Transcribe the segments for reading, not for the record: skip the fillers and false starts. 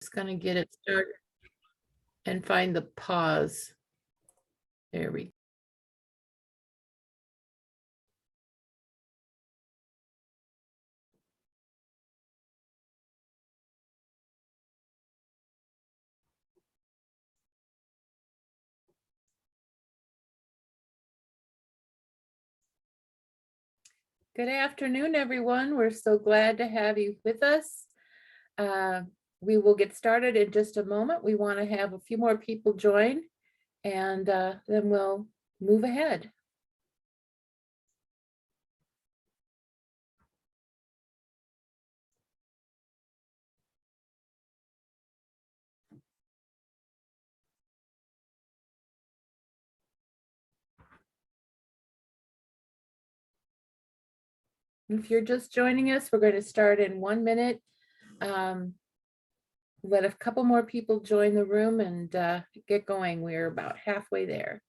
Just going to get it started and find the pause. There we go. Good afternoon, everyone. We're so glad to have you with us. We will get started in just a moment. We want to have a few more people join, and then we'll move ahead. If you're just joining us, we're going to start in 1 minute. Let a couple more people join the room and get going. We're about halfway there.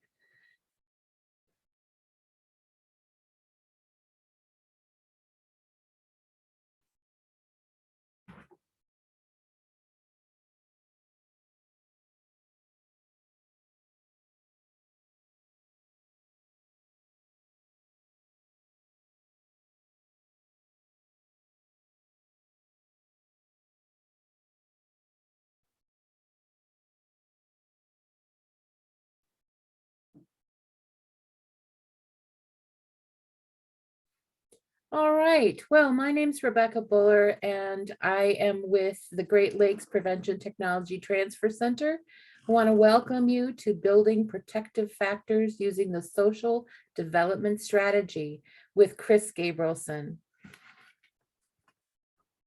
All right. Well, my name's Rebecca Buller, and I am with the Great Lakes Prevention Technology Transfer Center. I want to welcome you to Building Protective Factors Using the Social Development Strategy with Chris Gabrielson.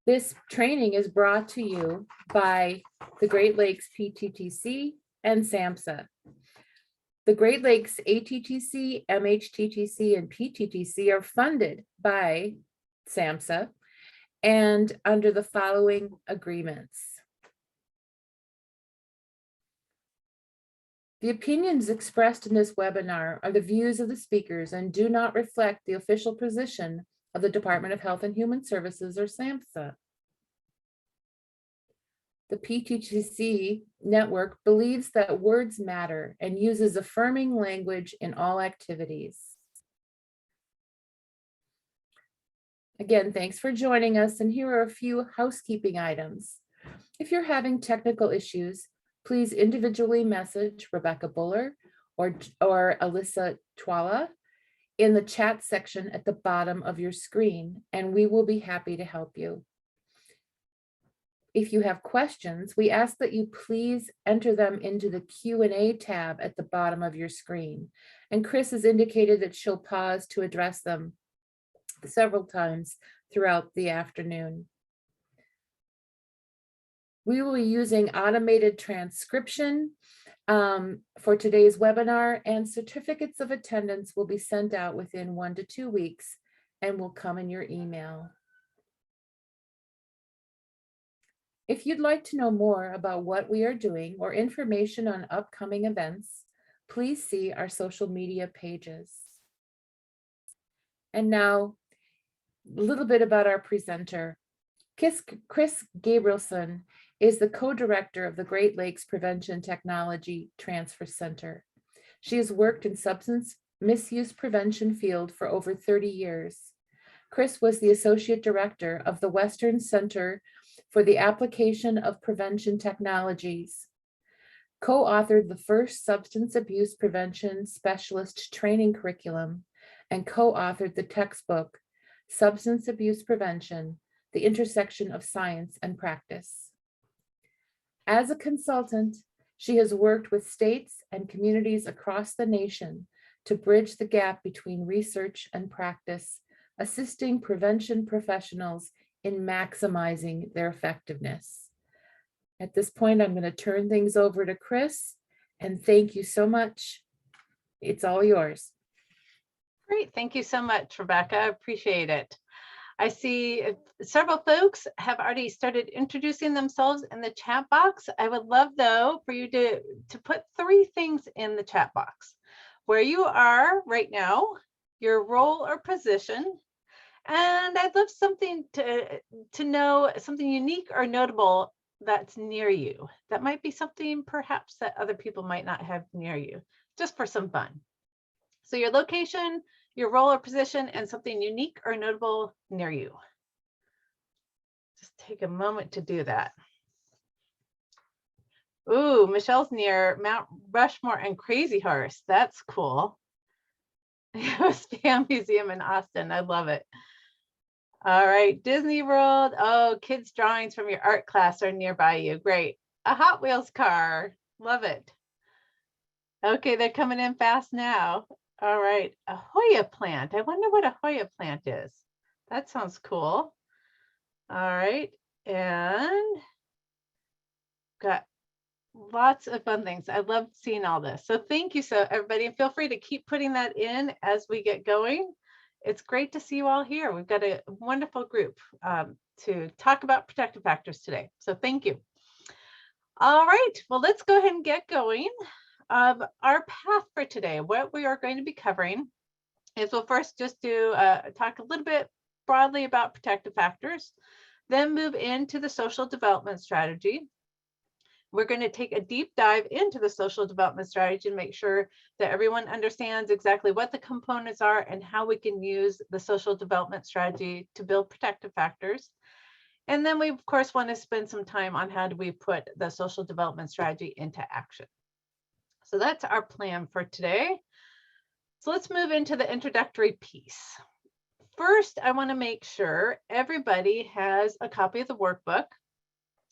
This training is brought to you by the Great Lakes PTTC and SAMHSA. The Great Lakes ATTC, MHTTC, and PTTC are funded by SAMHSA and under the following agreements. The opinions expressed in this webinar are the views of the speakers and do not reflect the official position of the Department of Health and Human Services or SAMHSA. The PTTC network believes that words matter and uses affirming language in all activities. Again, thanks for joining us, and here are a few housekeeping items. If you're having technical issues, please individually message Rebecca Buller or Alyssa Twala in the chat section at the bottom of your screen, and we will be happy to help you. If you have questions, we ask that you please enter them into the Q&A tab at the bottom of your screen. And Chris has indicated that she'll pause to address them several times throughout the afternoon. We will be using automated transcription for today's webinar, and certificates of attendance will be sent out within 1 to 2 weeks and will come in your email. If you'd like to know more about what we are doing or information on upcoming events, please see our social media pages. And now, a little bit about our presenter. Chris Gabrielson is the co-director of the Great Lakes Prevention Technology Transfer Center. She has worked in substance misuse prevention field for over 30 years. Chris was the associate director of the Western Center for the Application of Prevention Technologies, co-authored the first substance abuse prevention specialist training curriculum, and co-authored the textbook, Substance Abuse Prevention, the Intersection of Science and Practice. As a consultant, she has worked with states and communities across the nation to bridge the gap between research and practice, assisting prevention professionals in maximizing their effectiveness. At this point, I'm going to turn things over to Chris, and thank you so much. It's all yours. Great, thank you so much, Rebecca. I appreciate it. I see several folks have already started introducing themselves in the chat box. I would love, though, for you to put 3 things in the chat box: where you are right now, your role or position, and I'd love something to know, something unique or notable that's near you. That might be something perhaps that other people might not have near you, just for some fun. So your location, your role or position, and something unique or notable near you. Just take a moment to do that. Ooh, Michelle's near Mount Rushmore and Crazy Horse. That's cool. Spam Museum in Austin. I love it. All right, Disney World. Oh, kids' drawings from your art class are nearby you. Great. A Hot Wheels car. Love it. Okay, they're coming in fast now. All right, a Hoya plant. I wonder what a Hoya plant is. That sounds cool. All right, and got lots of fun things. I love seeing all this. So thank you, so everybody, and feel free to keep putting that in as we get going. It's great to see you all here. We've got a wonderful group to talk about protective factors today. So thank you. All right, well, let's go ahead and get going. Our path for today, what we are going to be covering is we'll first just do talk a little bit broadly about protective factors, then move into the social development strategy. We're going to take a deep dive into the social development strategy and make sure that everyone understands exactly what the components are and how we can use the social development strategy to build protective factors. And then we, of course, want to spend some time on how do we put the social development strategy into action. So that's our plan for today. So let's move into the introductory piece. First, I want to make sure everybody has a copy of the workbook.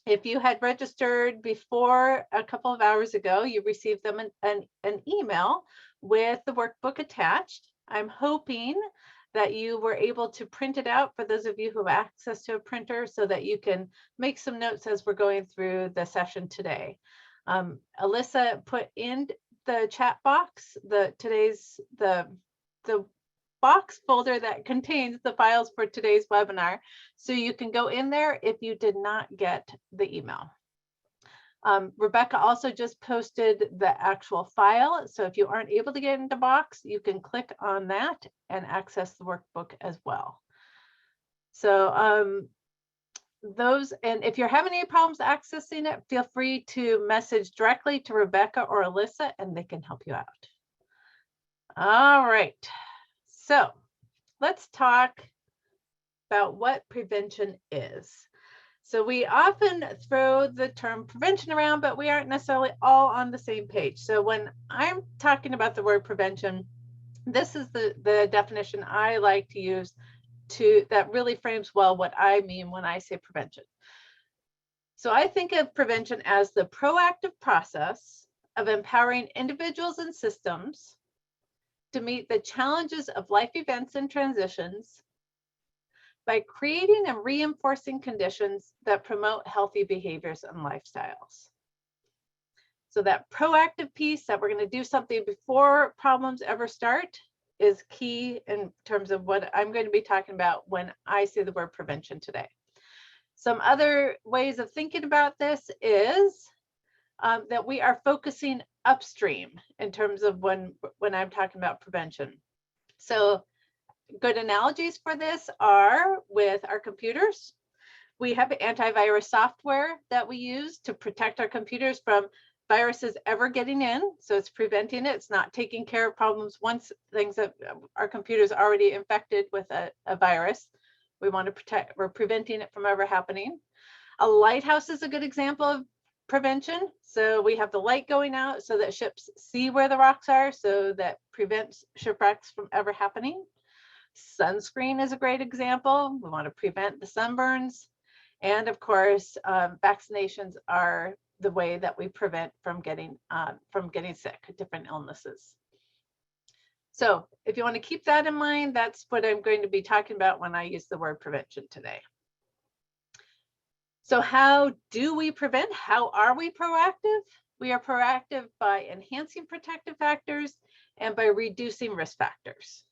If you had registered before a couple of hours ago, you received them an email with the workbook attached. I'm hoping that you were able to print it out for those of you who have access to a printer so that you can make some notes as we're going through the session today. Alyssa put in the chat box the box folder that contains the files for today's webinar. So you can go in there if you did not get the email. Rebecca also just posted the actual file. So if you aren't able to get into box, you can click on that and access the workbook as well. So and if you're having any problems accessing it, feel free to message directly to Rebecca or Alyssa and they can help you out. All right. So let's talk about what prevention is. So we often throw the term prevention around, but we aren't necessarily all on the same page. So when I'm talking about the word prevention, this is the definition I like to use that really frames well what I mean when I say prevention. So I think of prevention as the proactive process of empowering individuals and systems to meet the challenges of life events and transitions by creating and reinforcing conditions that promote healthy behaviors and lifestyles. So that proactive piece that we're going to do something before problems ever start is key in terms of what I'm going to be talking about when I say the word prevention today. Some other ways of thinking about this is that we are focusing upstream in terms of when I'm talking about prevention. So good analogies for this are with our computers. We have antivirus software that we use to protect our computers from viruses ever getting in. So it's preventing it. It's not taking care of problems once things that our computers already infected with a virus. We want to protect, we're preventing it from ever happening. A lighthouse is a good example of prevention. So we have the light going out so that ships see where the rocks are, so that prevents shipwrecks from ever happening. Sunscreen is a great example. We want to prevent the sunburns. And of course, vaccinations are the way that we prevent from getting sick, different illnesses. So if you want to keep that in mind, that's what I'm going to be talking about when I use the word prevention today. So how do we prevent? How are we proactive? We are proactive by enhancing protective factors and by reducing risk factors.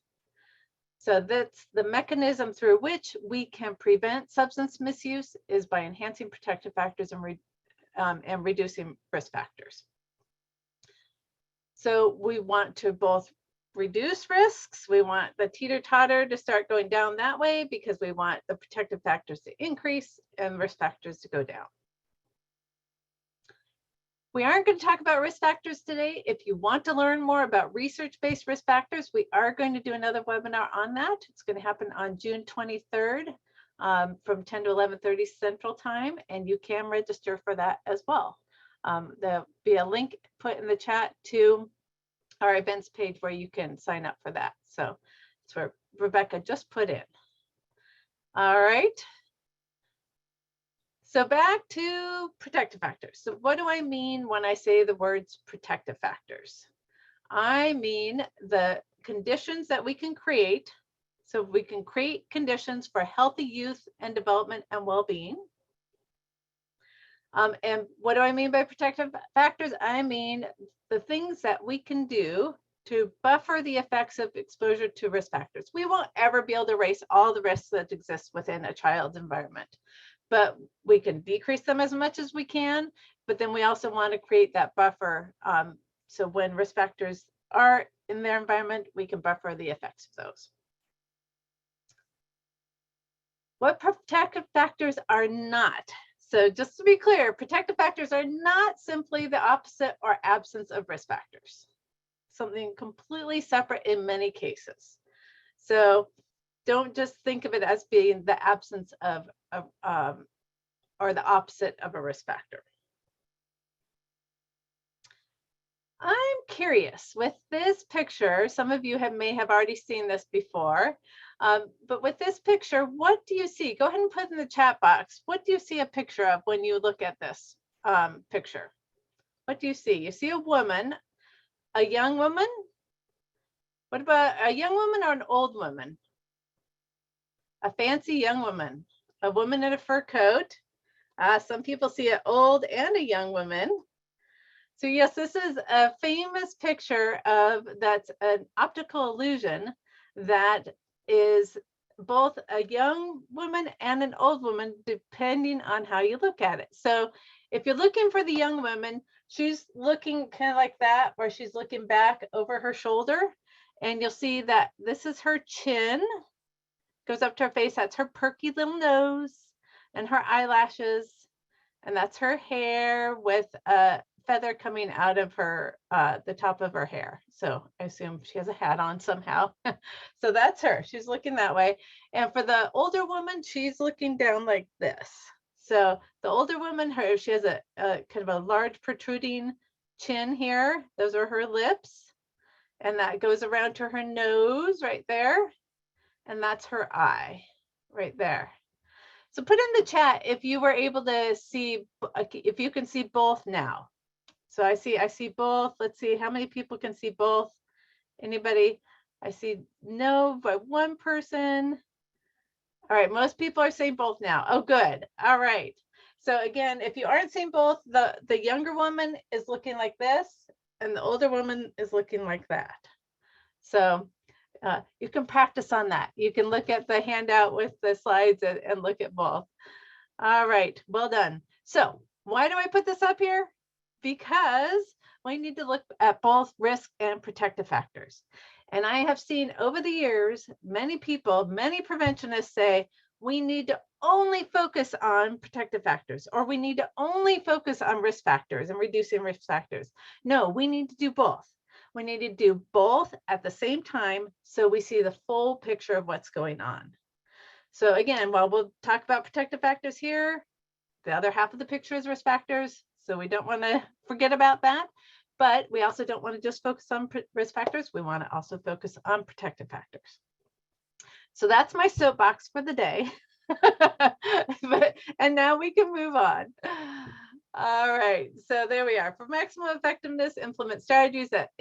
So that's the mechanism through which we can prevent substance misuse is by enhancing protective factors and reducing risk factors. So we want to both reduce risks. We want the teeter-totter to start going down that way because we want the protective factors to increase and risk factors to go down. We aren't going to talk about risk factors today. If you want to learn more about research-based risk factors, we are going to do another webinar on that. It's going to happen on June 23rd from 10 to 11:30 Central Time, and you can register for that as well. There'll be a link put in the chat to our events page where you can sign up for that. So it's where Rebecca just put in. All right. So back to protective factors. So what do I mean when I say the words protective factors? I mean the conditions that we can create. So we can create conditions for healthy youth and development and well-being. And what do I mean by protective factors? I mean the things that we can do to buffer the effects of exposure to risk factors. We won't ever be able to erase all the risks that exist within a child's environment, but we can decrease them as much as we can. But then we also want to create that buffer. So when risk factors are in their environment, we can buffer the effects of those. What protective factors are not? So just to be clear, protective factors are not simply the opposite or absence of risk factors. Something completely separate in many cases. So don't just think of it as being the absence of or the opposite of a risk factor. I'm curious with this picture, some of you may have already seen this before, but with this picture, what do you see? Go ahead and put in the chat box. What do you see a picture of when you look at this picture? What do you see? You see a woman, a young woman? What about a young woman or an old woman? A fancy young woman, a woman in a fur coat. Some people see an old and a young woman. So yes, this is a famous picture of that's an optical illusion that is both a young woman and an old woman, depending on how you look at it. So if you're looking for the young woman, she's looking kind of like that, where she's looking back over her shoulder, and you'll see that this is her chin, goes up to her face. That's her perky little nose and her eyelashes, and that's her hair with a feather coming out of her, the top of her hair. So I assume she has a hat on somehow. So that's her. She's looking that way. And for the older woman, she's looking down like this. So the older woman, she has a kind of a large protruding chin here. Those are her lips. And that goes around to her nose right there. And that's her eye right there. So put in the chat if you were able to see, if you can see both now. So I see both. Let's see how many people can see both. Anybody? I see no, but one person. All right, most people are saying both now. Oh, good. All right. So again, if you aren't seeing both, the younger woman is looking like this, and the older woman is looking like that. So you can practice on that. You can look at the handout with the slides and look at both. All right, well done. So why do I put this up here? Because we need to look at both risk and protective factors. And I have seen over the years, many people, many preventionists say, we need to only focus on protective factors, or we need to only focus on risk factors and reducing risk factors. No, we need to do both. We need to do both at the same time so we see the full picture of what's going on. So again, while we'll talk about protective factors here, the other half of the picture is risk factors. So we don't want to forget about that. But we also don't want to just focus on risk factors. We want to also focus on protective factors. So that's my soapbox for the day. And now we can move on. All right, so there we are. For maximum effectiveness, implement strategies that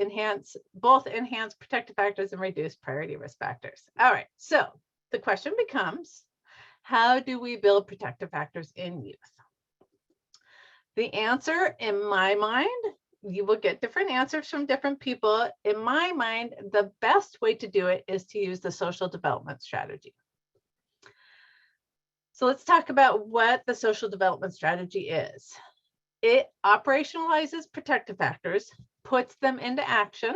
both enhance protective factors and reduce priority risk factors. All right, so the question becomes, how do we build protective factors in youth? The answer, in my mind, you will get different answers from different people. In my mind, the best way to do it is to use the social development strategy. So let's talk about what the social development strategy is. It operationalizes protective factors, puts them into action,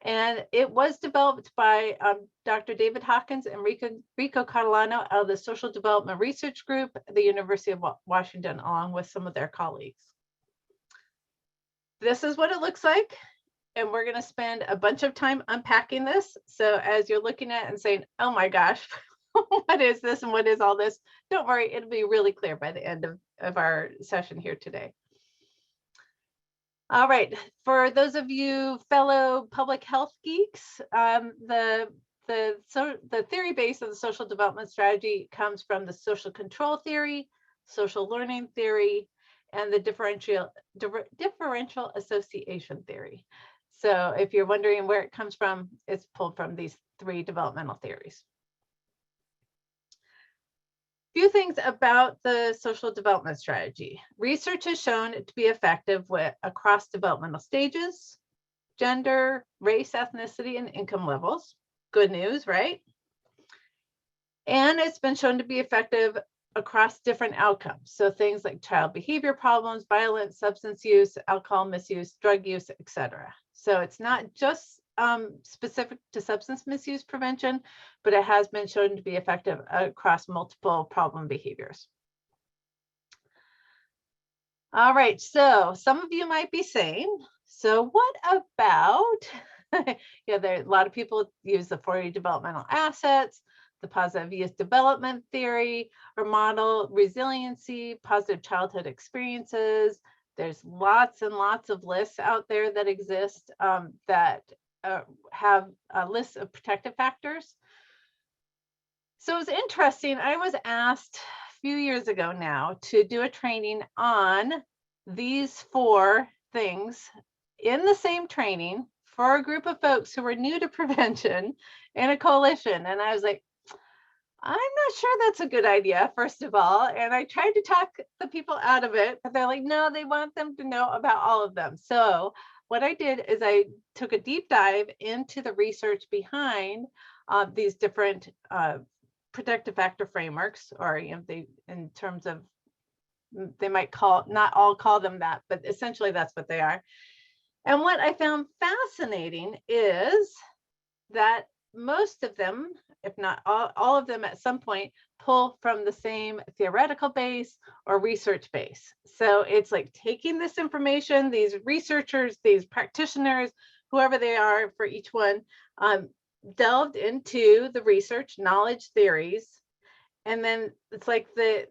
and it was developed by Dr. David Hawkins and Rico Catalano of the Social Development Research Group at the University of Washington, along with some of their colleagues. this is what it looks like. And we're going to spend a bunch of time unpacking this. So as you're looking at it and saying, oh my gosh, what is this and what is all this? Don't worry, it'll be really clear by the end of our session here today. All right, for those of you fellow public health geeks, the theory base of the social development strategy comes from the social control theory, social learning theory, and the differential association theory. So if you're wondering where it comes from, it's pulled from these 3 developmental theories. Few things about the social development strategy. Research has shown it to be effective across developmental stages, gender, race, ethnicity, and income levels. Good news, right? And it's been shown to be effective across different outcomes. So things like child behavior problems, violence, substance use, alcohol misuse, drug use, etc. So it's not just specific to substance misuse prevention, but it has been shown to be effective across multiple problem behaviors. All right, so some of you might be saying, so what about, there are a lot of people use the 4 developmental assets, the positive youth development theory or model, resiliency, positive childhood experiences. There's lots and lots of lists out there that exist that have a list of protective factors. So it was interesting. I was asked a few years ago now to do a training on these 4 things in the same training for a group of folks who were new to prevention in a coalition. And I was like, I'm not sure that's a good idea, first of all. And I tried to talk the people out of it, but they're like, no, they want them to know about all of them. So what I did is I took a deep dive into the research behind these different protective factor frameworks, or in terms of, they might not all call them that, but essentially that's what they are. And what I found fascinating is that most of them, if not all of them at some point, pull from the same theoretical base or research base. So it's like taking this information, these researchers, these practitioners, whoever they are for each one, delved into the research knowledge theories. And then it's like they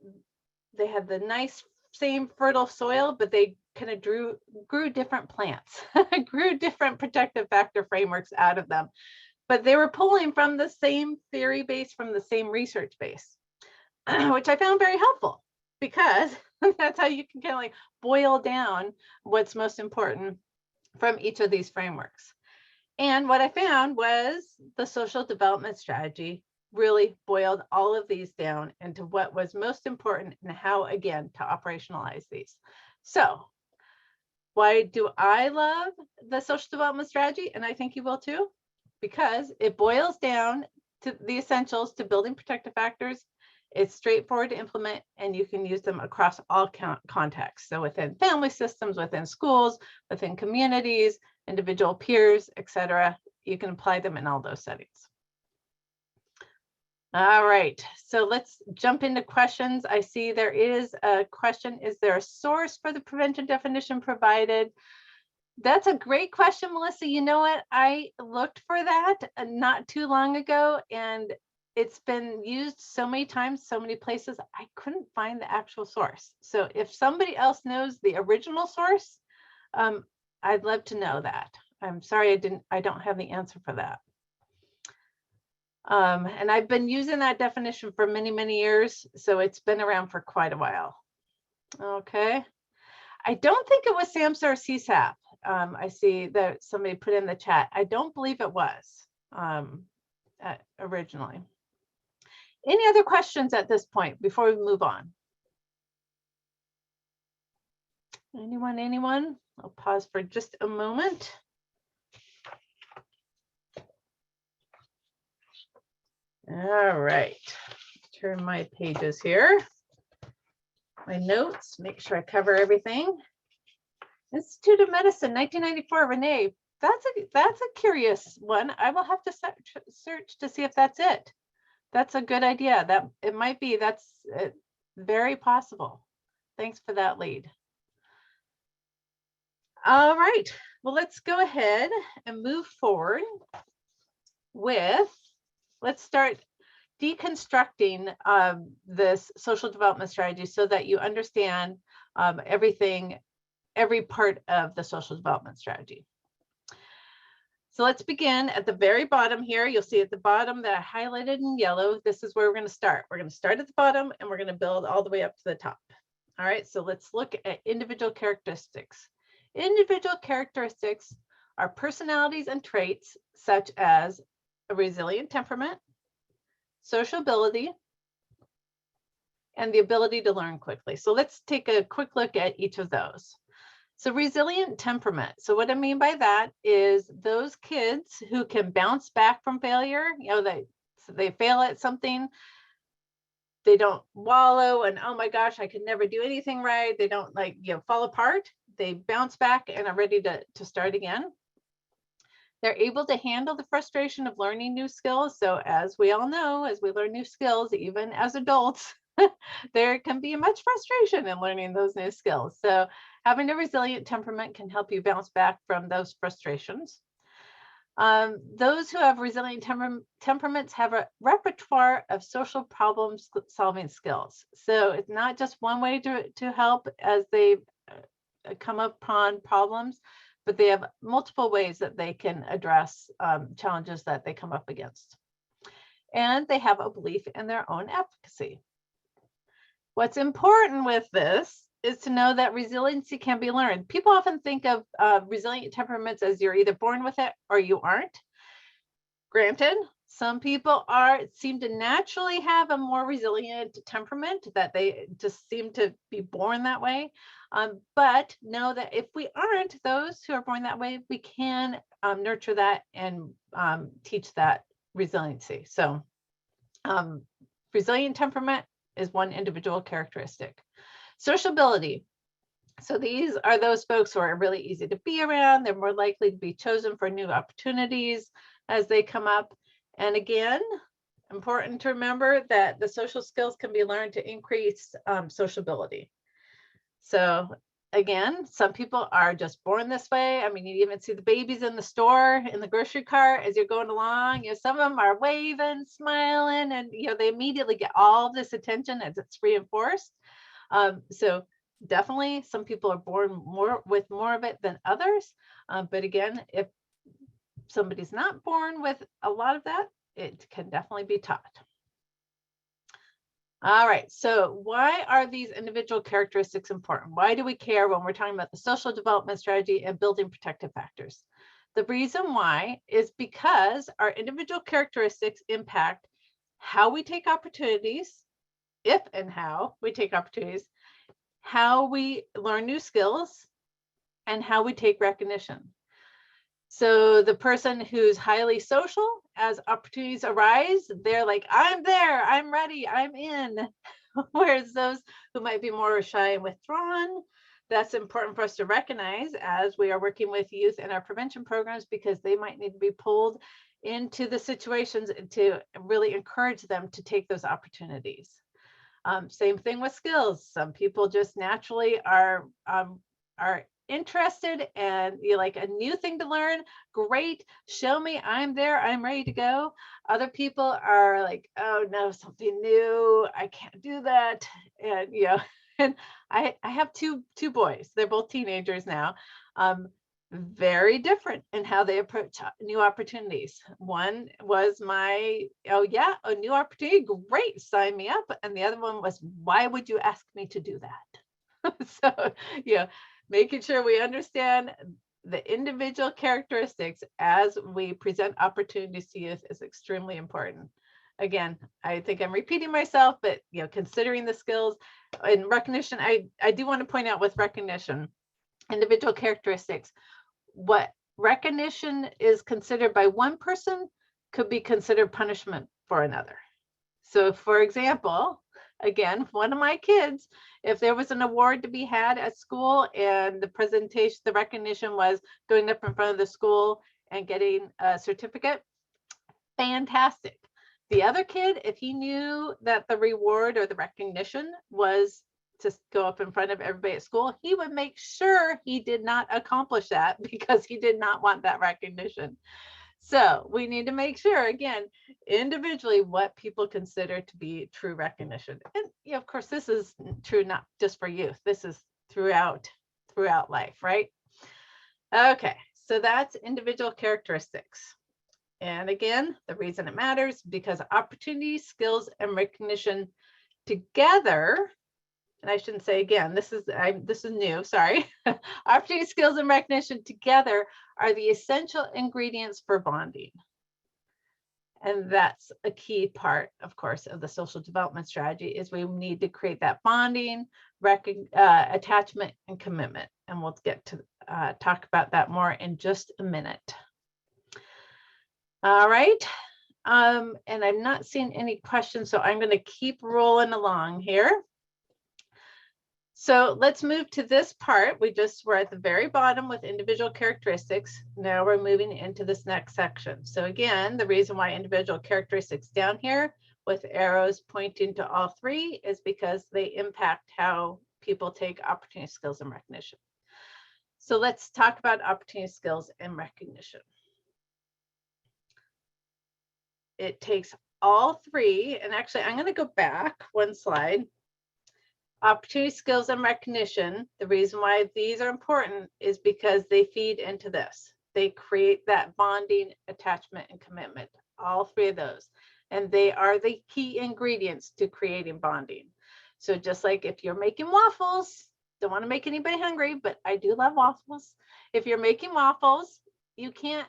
had the nice same fertile soil, but they kind of grew different plants, grew different protective factor frameworks out of them. But they were pulling from the same theory base, from the same research base, which I found very helpful, because that's how you can kind of like boil down what's most important from each of these frameworks. And what I found was the social development strategy really boiled all of these down into what was most important and how, again, to operationalize these. So why do I love the social development strategy? And I think you will too. Because it boils down to the essentials to building protective factors. It's straightforward to implement, and you can use them across all contexts. So within family systems, within schools, within communities, individual peers, etc. You can apply them in all those settings. All right, so let's jump into questions. I see there is a question. Is there a source for the prevention definition provided? That's a great question, Melissa. You know what? I looked for that not too long ago, and it's been used so many times, so many places, I couldn't find the actual source. So if somebody else knows the original source, I'd love to know that. I'm sorry, I don't have the answer for that. And I've been using that definition for many, many years, so it's been around for quite a while. Okay. I don't think it was SAMHSA or CSAP. I see that somebody put in the chat. I don't believe it was originally. Any other questions at this point before we move on? Anyone? I'll pause for just a moment. All right, turn my pages here. My notes, make sure I cover everything. Institute of Medicine, 1994, Renee. That's a curious one. I will have to search to see if that's it. That's a good idea. That it might be. That's very possible. Thanks for that lead. All right, well, let's go ahead and move forward with, let's start deconstructing this social development strategy so that you understand everything, every part of the social development strategy. So let's begin at the very bottom here. You'll see at the bottom that I highlighted in yellow. This is where we're going to start. We're going to start at the bottom and we're going to build all the way up to the top. All right, so let's look at individual characteristics. Individual characteristics are personalities and traits such as a resilient temperament, sociability, and the ability to learn quickly. So let's take a quick look at each of those. So resilient temperament. So what I mean by that is those kids who can bounce back from failure, they fail at something, they don't wallow and, oh my gosh, I could never do anything right. They don't fall apart. They bounce back and are ready to start again. They're able to handle the frustration of learning new skills. So as we all know, as we learn new skills, even as adults, there can be much frustration in learning those new skills. So having a resilient temperament can help you bounce back from those frustrations. Those who have resilient temperaments have a repertoire of social problem solving skills. So it's not just one way to help as they come upon problems, but they have multiple ways that they can address challenges that they come up against. And they have a belief in their own efficacy. What's important with this is to know that resiliency can be learned. People often think of resilient temperaments as you're either born with it or you aren't. Granted, some people seem to naturally have a more resilient temperament, that they just seem to be born that way. But know that if we aren't those who are born that way, we can nurture that and teach that resiliency. So resilient temperament is one individual characteristic. Sociability. So these are those folks who are really easy to be around. They're more likely to be chosen for new opportunities as they come up. And again, important to remember that the social skills can be learned to increase sociability. So again, some people are just born this way. I mean, you even see the babies in the store, in the grocery cart as you're going along. Some of them are waving, smiling, and they immediately get all this attention as it's reinforced. So definitely some people are born with more of it than others. But again, if somebody's not born with a lot of that, it can definitely be taught. All right, so why are these individual characteristics important? Why do we care when we're talking about the social development strategy and building protective factors? The reason why is because our individual characteristics impact how we take opportunities, if and how we take opportunities, how we learn new skills, and how we take recognition. So the person who's highly social, as opportunities arise, they're like, I'm there, I'm ready, I'm in. Whereas those who might be more shy and withdrawn, that's important for us to recognize as we are working with youth in our prevention programs, because they might need to be pulled into the situations to really encourage them to take those opportunities. Same thing with skills. Some people just naturally are interested and you like a new thing to learn. Great, show me, I'm there, I'm ready to go. Other people are like, oh no, something new, I can't do that. And and I have two boys. They're both teenagers now. Very different in how they approach new opportunities. One was oh yeah, a new opportunity, great, sign me up. And the other one was, why would you ask me to do that? So making sure we understand the individual characteristics as we present opportunities to youth is extremely important. Again, I think I'm repeating myself, but considering the skills and recognition, I do want to point out with recognition, individual characteristics, what recognition is considered by one person could be considered punishment for another. So for example, again, one of my kids, if there was an award to be had at school and the recognition was going up in front of the school and getting a certificate, fantastic. The other kid, if he knew that the reward or the recognition was to go up in front of everybody at school, he would make sure he did not accomplish that because he did not want that recognition. So we need to make sure, again, individually, what people consider to be true recognition. And of course, this is true not just for youth. This is throughout life, right? Okay, so that's individual characteristics. And again, the reason it matters because opportunity, skills, and recognition together, and I shouldn't say again, this is new, sorry. Opportunity, skills, and recognition together are the essential ingredients for bonding. And that's a key part, of course, of the social development strategy is we need to create that bonding, attachment, and commitment. And we'll get to talk about that more in just a minute. All right. And I'm not seeing any questions, so I'm going to keep rolling along here. So let's move to this part. We're at the very bottom with individual characteristics. Now we're moving into this next section. So again, the reason why individual characteristics down here with arrows pointing to all three is because they impact how people take opportunity, skills, and recognition. So let's talk about opportunity, skills, and recognition. It takes all three, and actually I'm going to go back one slide. Opportunity, skills, and recognition. The reason why these are important is because they feed into this. They create that bonding, attachment, and commitment, all three of those. And they are the key ingredients to creating bonding. So just like if you're making waffles, don't want to make anybody hungry, but I do love waffles. If you're making waffles, you can't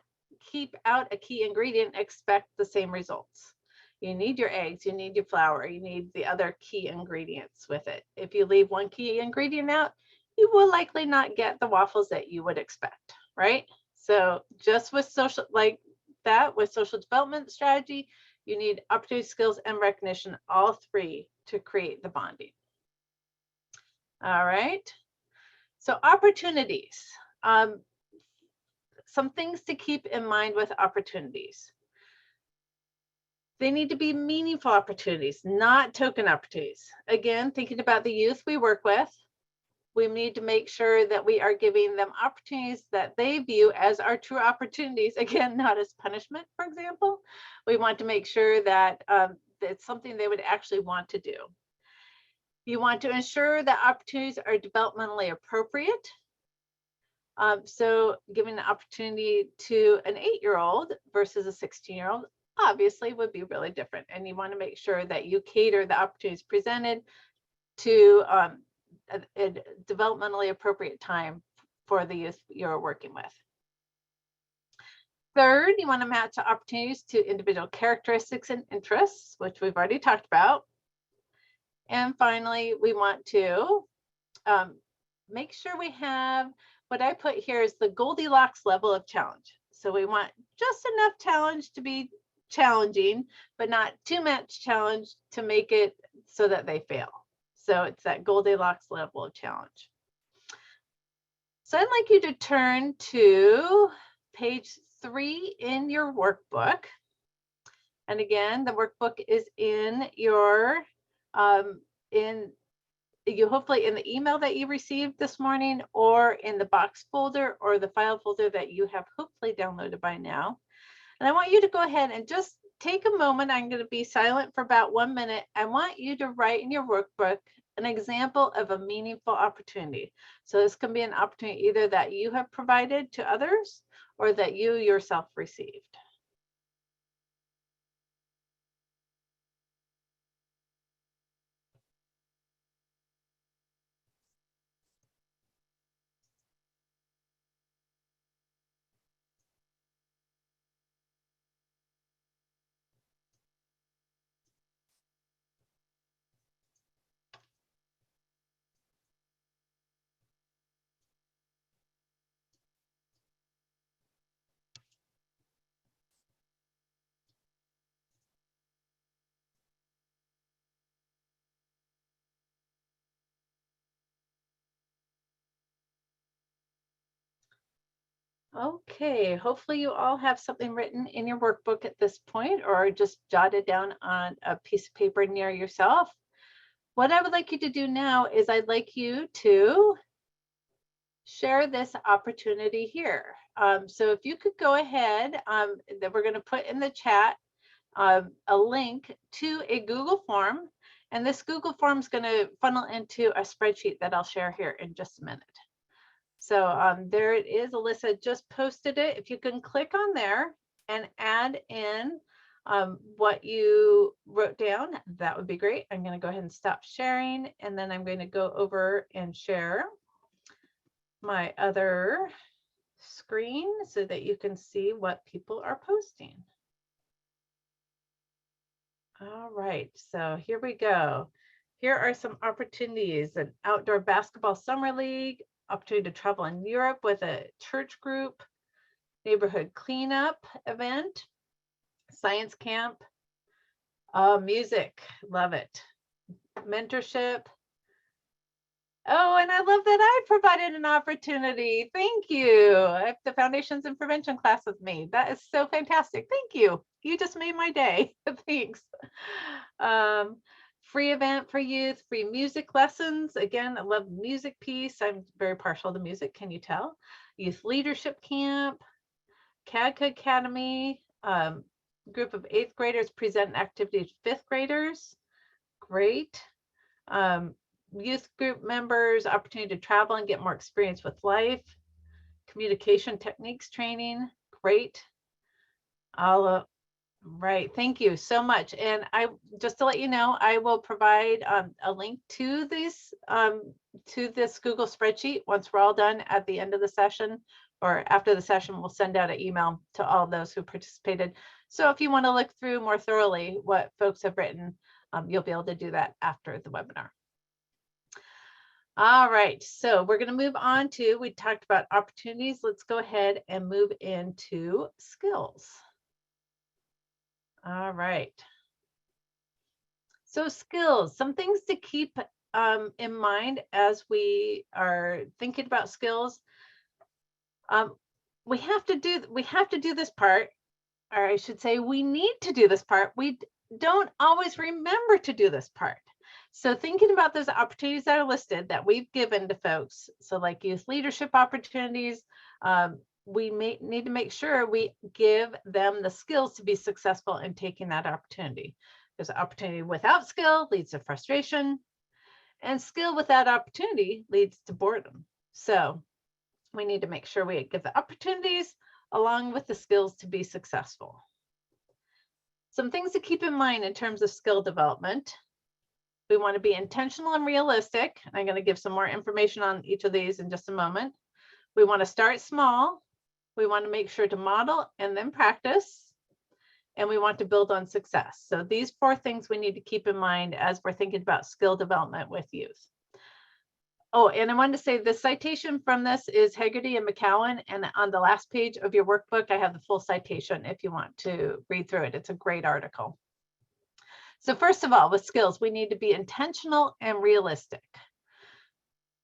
keep out a key ingredient and expect the same results. You need your eggs, you need your flour, you need the other key ingredients with it. If you leave one key ingredient out, you will likely not get the waffles that you would expect, right? So just with social, like that, with social development strategy, you need opportunity, skills, and recognition, all three, to create the bonding. All right. So opportunities. Some things to keep in mind with opportunities. They need to be meaningful opportunities, not token opportunities. Again, thinking about the youth we work with, we need to make sure that we are giving them opportunities that they view as our true opportunities. Again, not as punishment, for example. We want to make sure that it's something they would actually want to do. You want to ensure that opportunities are developmentally appropriate. So giving the opportunity to an 8-year-old versus a 16-year-old obviously would be really different. And you want to make sure that you cater the opportunities presented to a developmentally appropriate time for the youth you're working with. Third, you want to match the opportunities to individual characteristics and interests, which we've already talked about. And finally, we want to make sure we have, what I put here is the Goldilocks level of challenge. So we want just enough challenge to be challenging, but not too much challenge to make it so that they fail. So it's that Goldilocks level of challenge. So I'd like you to turn to page 3 in your workbook. And again, the workbook is in your, hopefully in the email that you received this morning, or in the box folder or the file folder that you have hopefully downloaded by now. And I want you to go ahead and just take a moment. I'm going to be silent for about 1 minute. I want you to write in your workbook an example of a meaningful opportunity. So this can be an opportunity either that you have provided to others or that you yourself received. Okay, hopefully you all have something written in your workbook at this point, or just jotted down on a piece of paper near yourself. what I would like you to do now is I'd like you to share this opportunity here. So if you could go ahead, that we're going to put in the chat a link to a Google form, and this Google form is going to funnel into a spreadsheet that I'll share here in just a minute. So there it is. Alyssa just posted it. If you can click on there and add in what you wrote down, that would be great. I'm going to go ahead and stop sharing, and then I'm going to go over and share my other screen so that you can see what people are posting. All right, so here we go. Here are some opportunities: an outdoor basketball summer league, opportunity to travel in Europe with a church group, neighborhood cleanup event, science camp, music, love it, mentorship. Oh, and I love that I provided an opportunity. Thank you. I have the Foundations and Prevention class with me. That is so fantastic. Thank you. You just made my day. Thanks. Free event for youth, free music lessons. Again, I love the music piece. I'm very partial to music, can you tell? Youth leadership camp, CADCA Academy, group of 8th graders present activities to 5th graders. Great. Youth group members, opportunity to travel and get more experience with life. Communication techniques training. Great. All right. Thank you so much. And I just to let you know, I will provide a link to this Google spreadsheet once we're all done at the end of the session, or after the session. We'll send out an email to all those who participated. So if you want to look through more thoroughly what folks have written, you'll be able to do that after the webinar. All right, so we're going to move on to, we talked about opportunities. Let's go ahead and move into skills. All right. So skills, some things to keep in mind as we are thinking about skills. We have to do this part, or I should say we need to do this part. We don't always remember to do this part. So thinking about those opportunities that are listed that we've given to folks, so like youth leadership opportunities, we may need to make sure we give them the skills to be successful in taking that opportunity. Because opportunity without skill leads to frustration, and skill without opportunity leads to boredom. So we need to make sure we give the opportunities along with the skills to be successful. Some things to keep in mind in terms of skill development. We want to be intentional and realistic. I'm going to give some more information on each of these in just a moment. We want to start small. We want to make sure to model and then practice. And we want to build on success. So these 4 things we need to keep in mind as we're thinking about skill development with youth. Oh, and I wanted to say the citation from this is Hegarty and McCowan. And on the last page of your workbook, I have the full citation if you want to read through it. It's a great article. So first of all, with skills, we need to be intentional and realistic.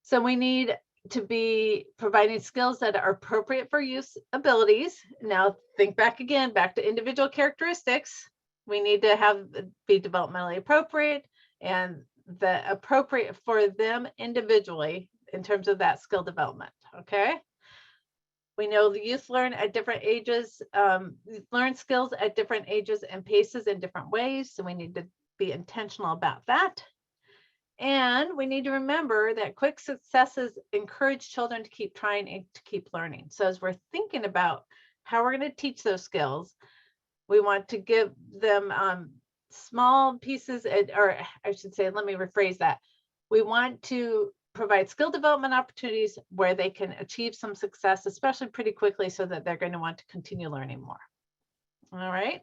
So we need to be providing skills that are appropriate for youth abilities. Now think back again, back to individual characteristics. We need to be developmentally appropriate and the appropriate for them individually in terms of that skill development, okay? We know the youth learn at different ages, learn skills at different ages and paces in different ways. So we need to be intentional about that. And we need to remember that quick successes encourage children to keep trying and to keep learning. So as we're thinking about how we're going to teach those skills, we want to give them small pieces, or I should say, let me rephrase that. We want to provide skill development opportunities where they can achieve some success, especially pretty quickly, so that they're going to want to continue learning more. All right.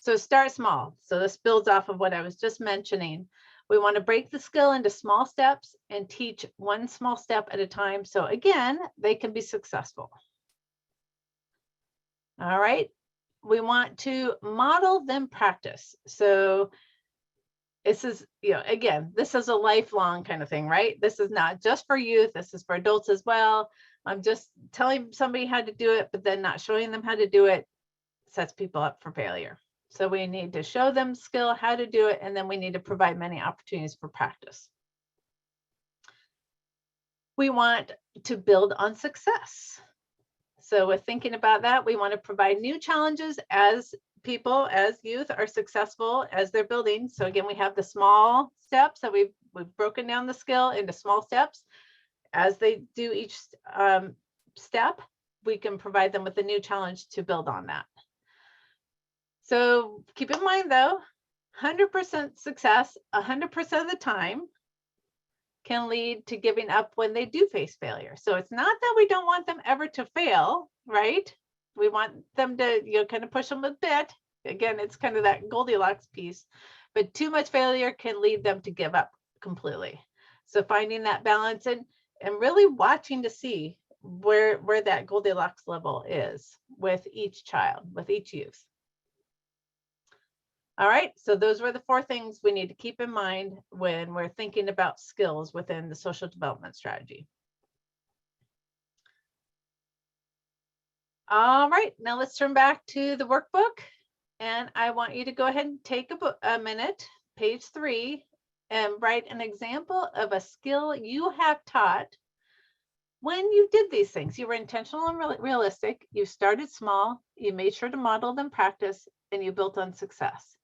So start small. So this builds off of what I was just mentioning. We want to break the skill into small steps and teach one small step at a time. So again, they can be successful. All right. We want to model then practice. So this is, again, this is a lifelong kind of thing, right? This is not just for youth. This is for adults as well. I'm just telling somebody how to do it, but then not showing them how to do it sets people up for failure. So we need to show them skill, how to do it, and then we need to provide many opportunities for practice. We want to build on success. So with thinking about that, we want to provide new challenges as people, as youth are successful as they're building. So again, we have the small steps that we've broken down the skill into small steps. As they do each step, we can provide them with a new challenge to build on that. So keep in mind though, 100% success 100% of the time can lead to giving up when they do face failure. So it's not that we don't want them ever to fail, right? We want them to, kind of push them a bit. Again, it's kind of that Goldilocks piece, but too much failure can lead them to give up completely. So finding that balance and really watching to see where that Goldilocks level is with each child, with each youth. All right, so those were the 4 things we need to keep in mind when we're thinking about skills within the social development strategy. All right, now let's turn back to the workbook. And I want you to go ahead and take a minute, page 3, and write an example of a skill you have taught when you did these things. You were intentional and realistic. You started small, you made sure to model them practice, and you built on success.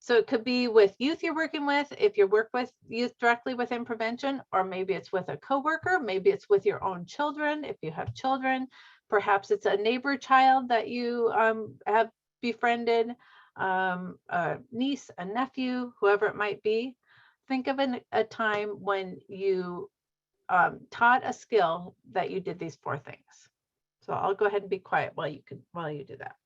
So it could be with youth you're working with, if you work with youth directly within prevention, or maybe it's with a coworker, maybe it's with your own children, if you have children. Perhaps it's a neighbor child that you have befriended, a niece, a nephew, whoever it might be. Think of a time when you taught a skill that you did these 4 things. So I'll go ahead and be quiet while you do that.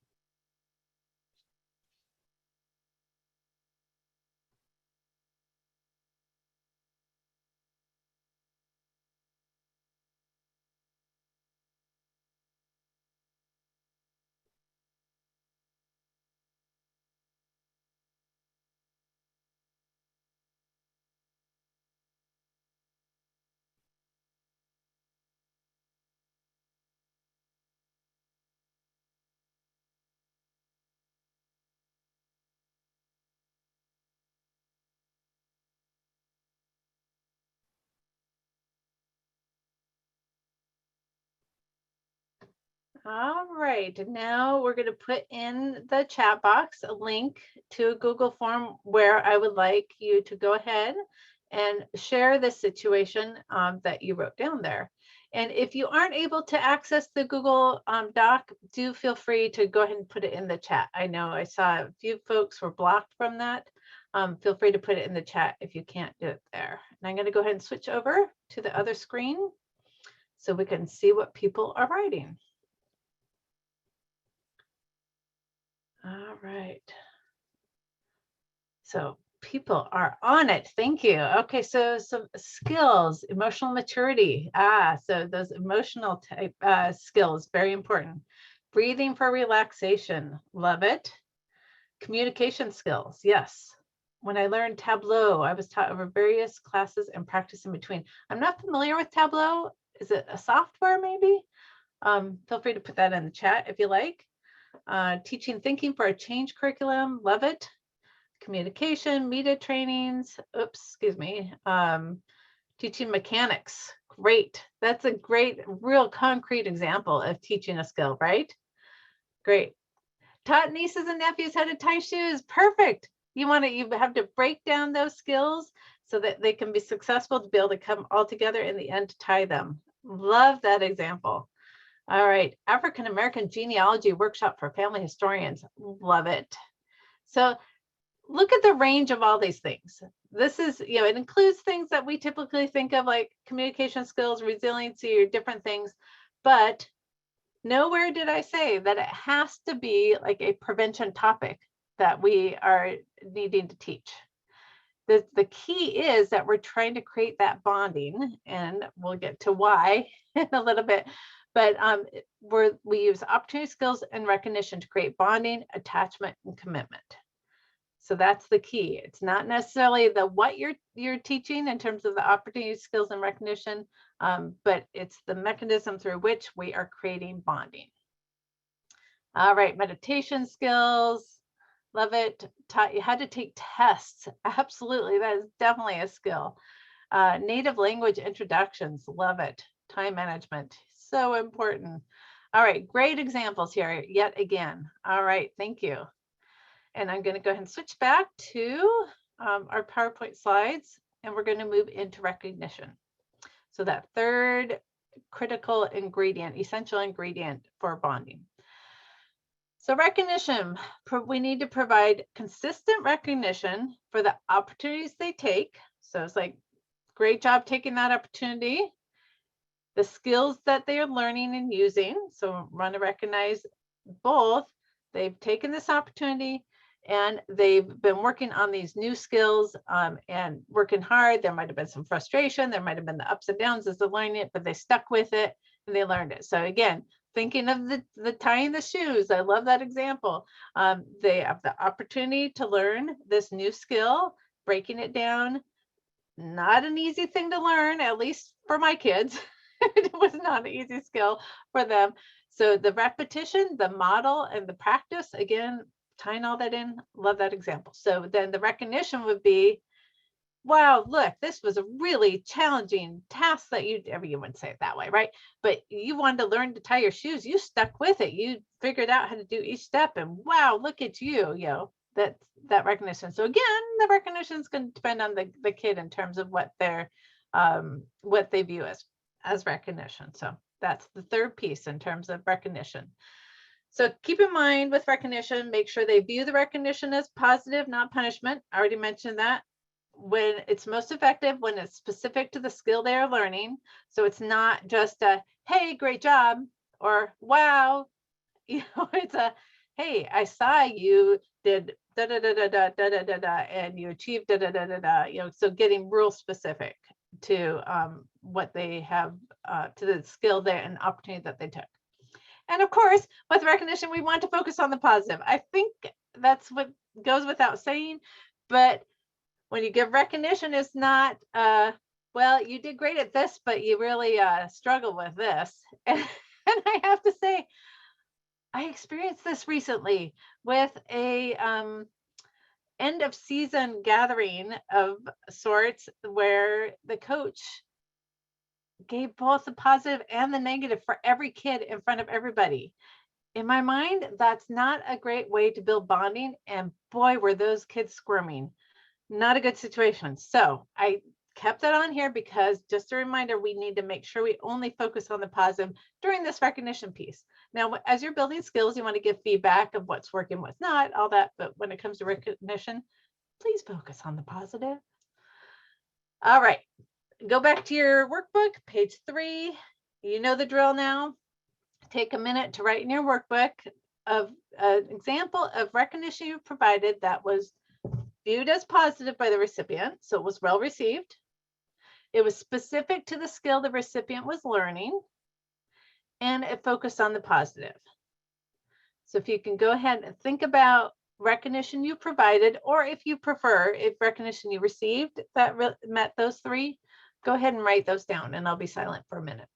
All right, now we're going to put in the chat box a link to a Google form where I would like you to go ahead and share the situation that you wrote down there. And if you aren't able to access the Google Doc, do feel free to go ahead and put it in the chat. I know I saw a few folks were blocked from that. Feel free to put it in the chat if you can't do it there. And I'm going to go ahead and switch over to the other screen so we can see what people are writing. All right. So people are on it. Thank you. Okay, so some skills, emotional maturity. So those emotional type skills, very important. Breathing for relaxation. Love it. Communication skills. Yes. When I learned Tableau, I was taught over various classes and practice in between. I'm not familiar with Tableau. Is it a software maybe? Feel free to put that in the chat if you like. Teaching thinking for a change curriculum, love it. Communication, media trainings, teaching mechanics, great. That's a great, real concrete example of teaching a skill, right? Great. Taught nieces and nephews how to tie shoes, perfect. You have to break down those skills so that they can be successful to be able to come all together in the end to tie them. Love that example. All right, African American genealogy workshop for family historians. Love it. So look at the range of all these things. This is, it includes things that we typically think of like communication skills, resiliency, or different things, but nowhere did I say that it has to be like a prevention topic that we are needing to teach. The key is that we're trying to create that bonding, and we'll get to why in a little bit. But we use opportunity, skills, and recognition to create bonding, attachment, and commitment. So that's the key. It's not necessarily what you're teaching in terms of the opportunity, skills, and recognition, but it's the mechanism through which we are creating bonding. All right, meditation skills. Love it. Taught you how to take tests. Absolutely. That is definitely a skill. Native language introductions. Love it. Time management. So important. All right. Great examples here yet again. All right. Thank you. And I'm going to go ahead and switch back to our PowerPoint slides, and we're going to move into recognition. So that third critical ingredient, essential ingredient for bonding. So recognition, we need to provide consistent recognition for the opportunities they take. So it's like, great job taking that opportunity. The skills that they are learning and using. So want to recognize both. They've taken this opportunity and they've been working on these new skills and working hard. There might have been some frustration. There might have been the ups and downs as they're learning it, but they stuck with it and they learned it. So again, thinking of the tying the shoes, I love that example. They have the opportunity to learn this new skill, breaking it down. Not an easy thing to learn, at least for my kids. It was not an easy skill for them. So the repetition, the model, and the practice, again, tying all that in, love that example. So then the recognition would be, wow, look, this was a really challenging task that you wouldn't say it that way, right? But you wanted to learn to tie your shoes. You stuck with it. You figured out how to do each step. And wow, look at you, that recognition. So again, the recognition is going to depend on the kid in terms of what they view as recognition. So that's the third piece in terms of recognition. So keep in mind with recognition, make sure they view the recognition as positive, not punishment. I already mentioned that. When it's most effective, when it's specific to the skill they're learning. So it's not just a, hey, great job, or wow, it's a, hey, I saw you did da da da da da da da da da, and you achieved da da da da da. So getting real specific to what they have, to the skill there and opportunity that they took. And of course, with recognition, we want to focus on the positive. I think that's what goes without saying, but when you give recognition, it's not, well, you did great at this, but you really struggle with this. And I have to say, I experienced this recently with a end of season gathering of sorts where the coach gave both the positive and the negative for every kid in front of everybody. In my mind, that's not a great way to build bonding. And boy, were those kids squirming. Not a good situation. So I kept that on here because just a reminder, we need to make sure we only focus on the positive during this recognition piece. Now, as you're building skills, you want to give feedback of what's working, what's not, all that. But when it comes to recognition, please focus on the positive. All right. Go back to your workbook, page 3. You know the drill now. Take a minute to write in your workbook of an example of recognition you provided that was viewed as positive by the recipient, so it was well received. It was specific to the skill the recipient was learning, and it focused on the positive. So if you can go ahead and think about recognition you provided, or if you prefer, if recognition you received that met those 3, go ahead and write those down, and I'll be silent for a minute.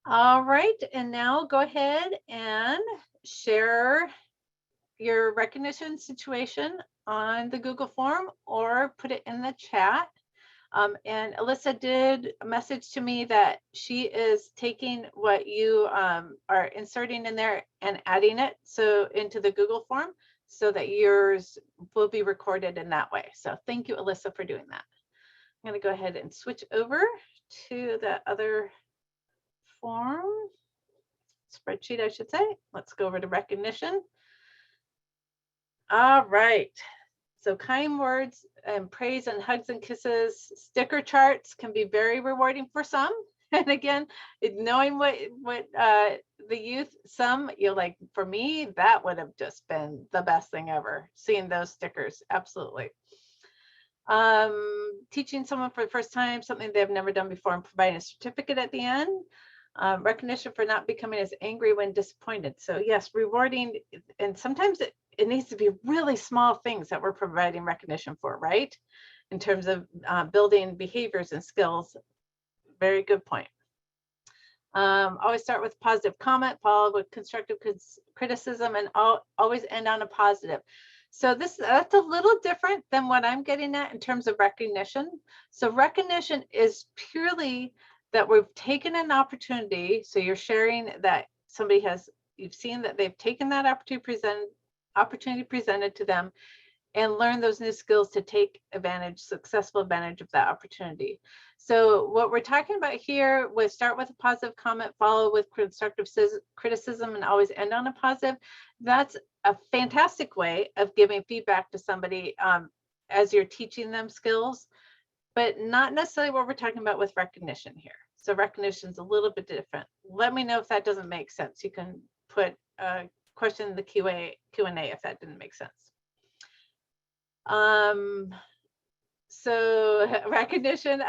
All right, and now go ahead and share your recognition situation on the Google form or put it in the chat. And Alyssa did a message to me that she is taking what you are inserting in there and adding it into the Google form. so that yours will be recorded in that way. So thank you, Alyssa, for doing that. I'm going to go ahead and switch over to the other form, spreadsheet, I should say. Let's go over to recognition. All right. So kind words and praise and hugs and kisses, sticker charts can be very rewarding for some. And again, knowing what the youth, some you're like, for me, that would have just been the best thing ever, seeing those stickers. Absolutely. Teaching someone for the first time something they've never done before and providing a certificate at the end. Recognition for not becoming as angry when disappointed. So yes, rewarding, and sometimes it needs to be really small things that we're providing recognition for, right? In terms of building behaviors and skills. Very good point. Always start with positive comment, followed with constructive criticism, and always end on a positive. So that's a little different than what I'm getting at in terms of recognition. So recognition is purely that we've taken an opportunity. So you're sharing that somebody you've seen that they've taken that opportunity presented to them and learn those new skills to take successful advantage of that opportunity. So what we're talking about here was start with a positive comment, follow with constructive criticism, and always end on a positive. That's a fantastic way of giving feedback to somebody as you're teaching them skills, but not necessarily what we're talking about with recognition here. So recognition is a little bit different. Let me know if that doesn't make sense. You can put a question in the Q&A if that didn't make sense. So recognition,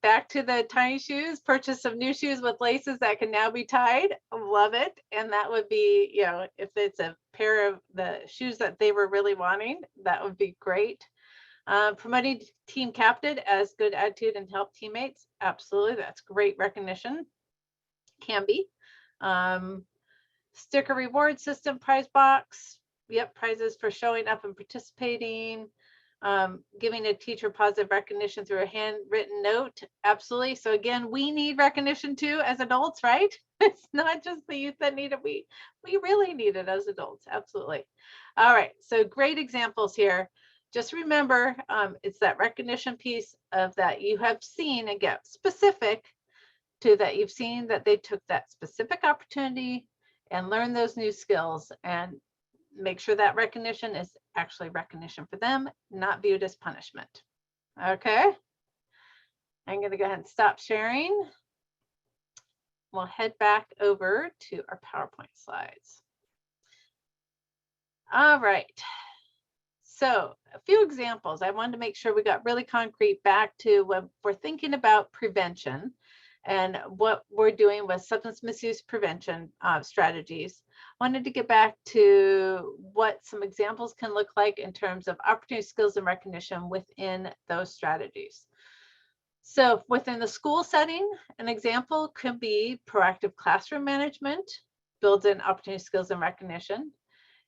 back to the tiny shoes, purchase of new shoes with laces that can now be tied. Love it. And that would be, if it's a pair of the shoes that they were really wanting, that would be great. Promoting team captain as good attitude and help teammates. Absolutely. That's great recognition. Can be. Sticker reward system, prize box. Yep, prizes for showing up and participating. Giving a teacher positive recognition through a handwritten note. Absolutely. So again, we need recognition too as adults, right? It's not just the youth that need it. We really need it as adults. Absolutely. All right. So great examples here. Just remember, it's that recognition piece of that you have seen, and get specific to that. You've seen that they took that specific opportunity and learned those new skills, and make sure that recognition is actually recognition for them, not viewed as punishment. Okay. I'm going to go ahead and stop sharing. We'll head back over to our PowerPoint slides. All right. So a few examples. I wanted to make sure we got really concrete back to when we're thinking about prevention and what we're doing with substance misuse prevention strategies. Wanted to get back to what some examples can look like in terms of opportunity, skills, and recognition within those strategies. So within the school setting, an example could be proactive classroom management, builds in opportunity, skills, and recognition.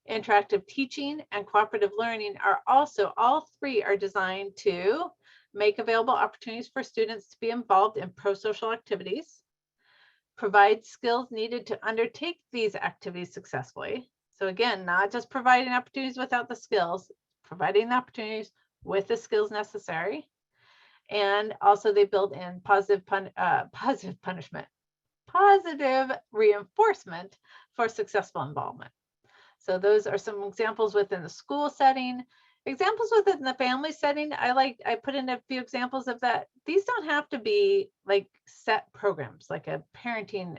Interactive teaching and cooperative learning are also, all three are designed to make available opportunities for students to be involved in pro-social activities, provide skills needed to undertake these activities successfully. So again, not just providing opportunities without the skills, providing the opportunities with the skills necessary. And also they build in positive reinforcement for successful involvement. So those are some examples within the school setting. Examples within the family setting, I put in a few examples of that. These don't have to be like set programs, like a parenting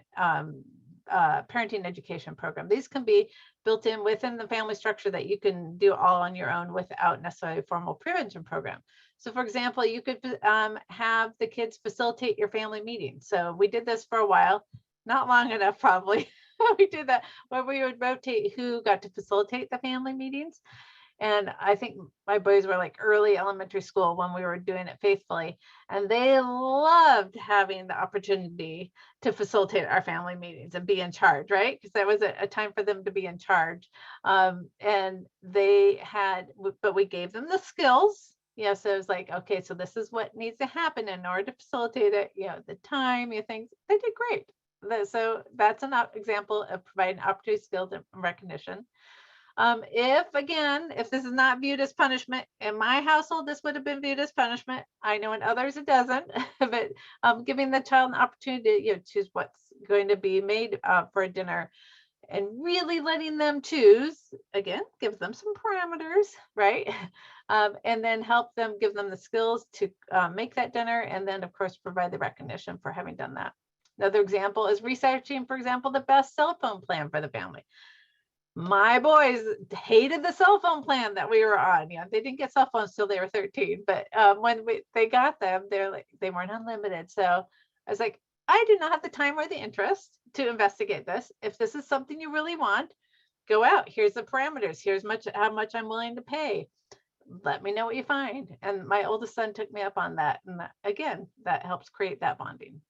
education program. These can be built in within the family structure that you can do all on your own without necessarily a formal prevention program. So for example, you could have the kids facilitate your family meetings. So we did this for a while, not long enough probably. We did that where we would rotate who got to facilitate the family meetings. And I think my boys were like early elementary school when we were doing it faithfully. And they loved having the opportunity to facilitate our family meetings and be in charge, right? Because that was a time for them to be in charge. And they had, but we gave them the skills. So it was like, okay, so this is what needs to happen in order to facilitate it. The time, things, they did great. So that's an example of providing opportunity, skills, and recognition. If this is not viewed as punishment, in my household, this would have been viewed as punishment. I know in others it doesn't, but giving the child an opportunity to choose what's going to be made for dinner and really letting them choose, again, give them some parameters, right? And then help them, give them the skills to make that dinner, and then of course provide the recognition for having done that. Another example is researching, for example, the best cell phone plan for the family. My boys hated the cell phone plan that we were on. They didn't get cell phones till they were 13, but when they got them, they weren't unlimited. So I was like, I do not have the time or the interest to investigate this. If this is something you really want, go out. Here's the parameters. Here's how much I'm willing to pay. Let me know what you find. And my oldest son took me up on that. And again, that helps create that bonding.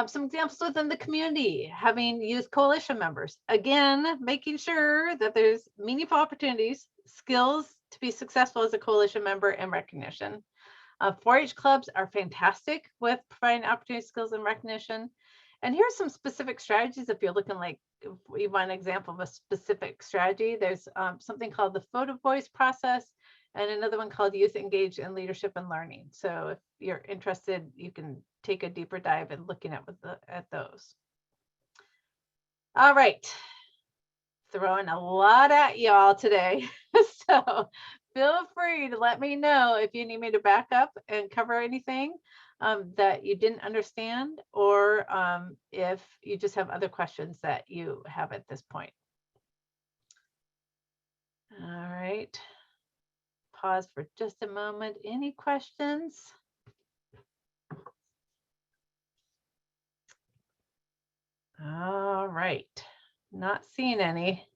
Some examples within the community, having youth coalition members. Again, making sure that there's meaningful opportunities, skills to be successful as a coalition member, and recognition. 4-H clubs are fantastic with providing opportunity, skills, and recognition. And here's some specific strategies if you're looking like, if you want an example of a specific strategy. There's something called the photo voice process, and another one called Youth Engaged in Leadership and Learning. So if you're interested, you can take a deeper dive in looking at those. All right, throwing a lot at y'all today. So feel free to let me know if you need me to back up and cover anything that you didn't understand, or if you just have other questions that you have at this point. All right. Pause for just a moment. Any questions? All right, not seeing any.